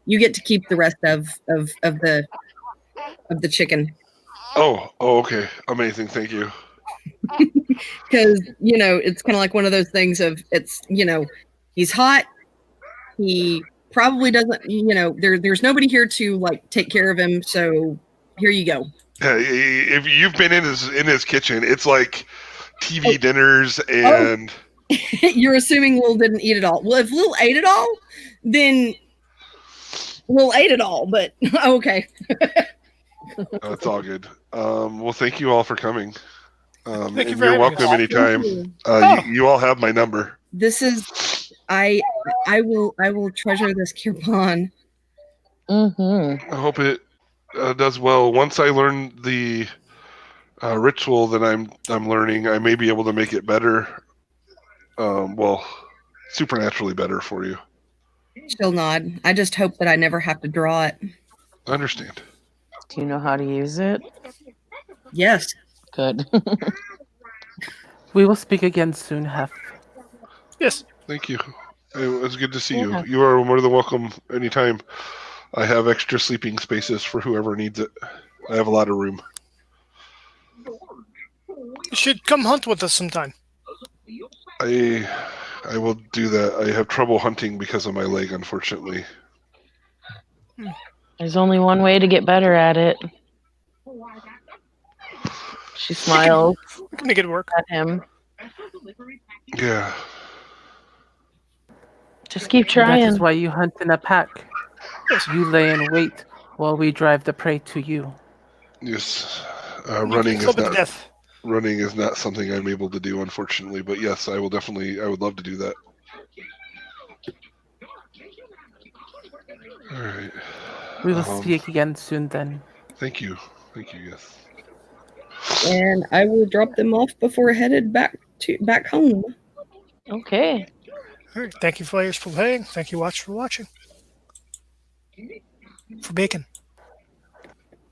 "You get to keep the rest of the chicken." Oh, okay, amazing, thank you. Because it's kind of like one of those things of he's hot. He probably doesn't. There's nobody here to like take care of him. So here you go. Yeah, if you've been in his kitchen, it's like TV dinners and. You're assuming Lil didn't eat it all. Well, if Lil ate it all, then Lil ate it all. But okay. It's all good. Well, thank you all for coming. Thank you and for you're having welcome us. anytime. You all have my number. This is I will treasure this coupon. Mm-hmm. I hope it does well. Once I learn the ritual that I'm learning, I may be able to make it better. Well, supernaturally better for you. She'll nod. I just hope that I never have to draw it. I understand. Do you know how to use it? Yes. Good. We will speak again soon, Hef. yes. Thank you. It was good to see Yeah. you. You are more than welcome anytime. I have extra sleeping spaces for whoever needs it. I have a lot of room. You should come hunt with us sometime. I I will do that. I have trouble hunting because of my leg, unfortunately. There's only one way to get better at it. She smiles We can make it work. at him. Yeah. Just keep That trying. is why you hunt in a pack. Yes. You lay in wait while we drive the prey to you. Yes. You Running club is it to not death. running is not something I'm able to do, unfortunately. But yes, I will definitely. I would love to do that. All right. We will speak again soon then. Thank you. Thank you. Yes. And I will drop them off before headed back home. Okay. All right. Thank you, players, for playing. Thank you, watch, for watching. For bacon.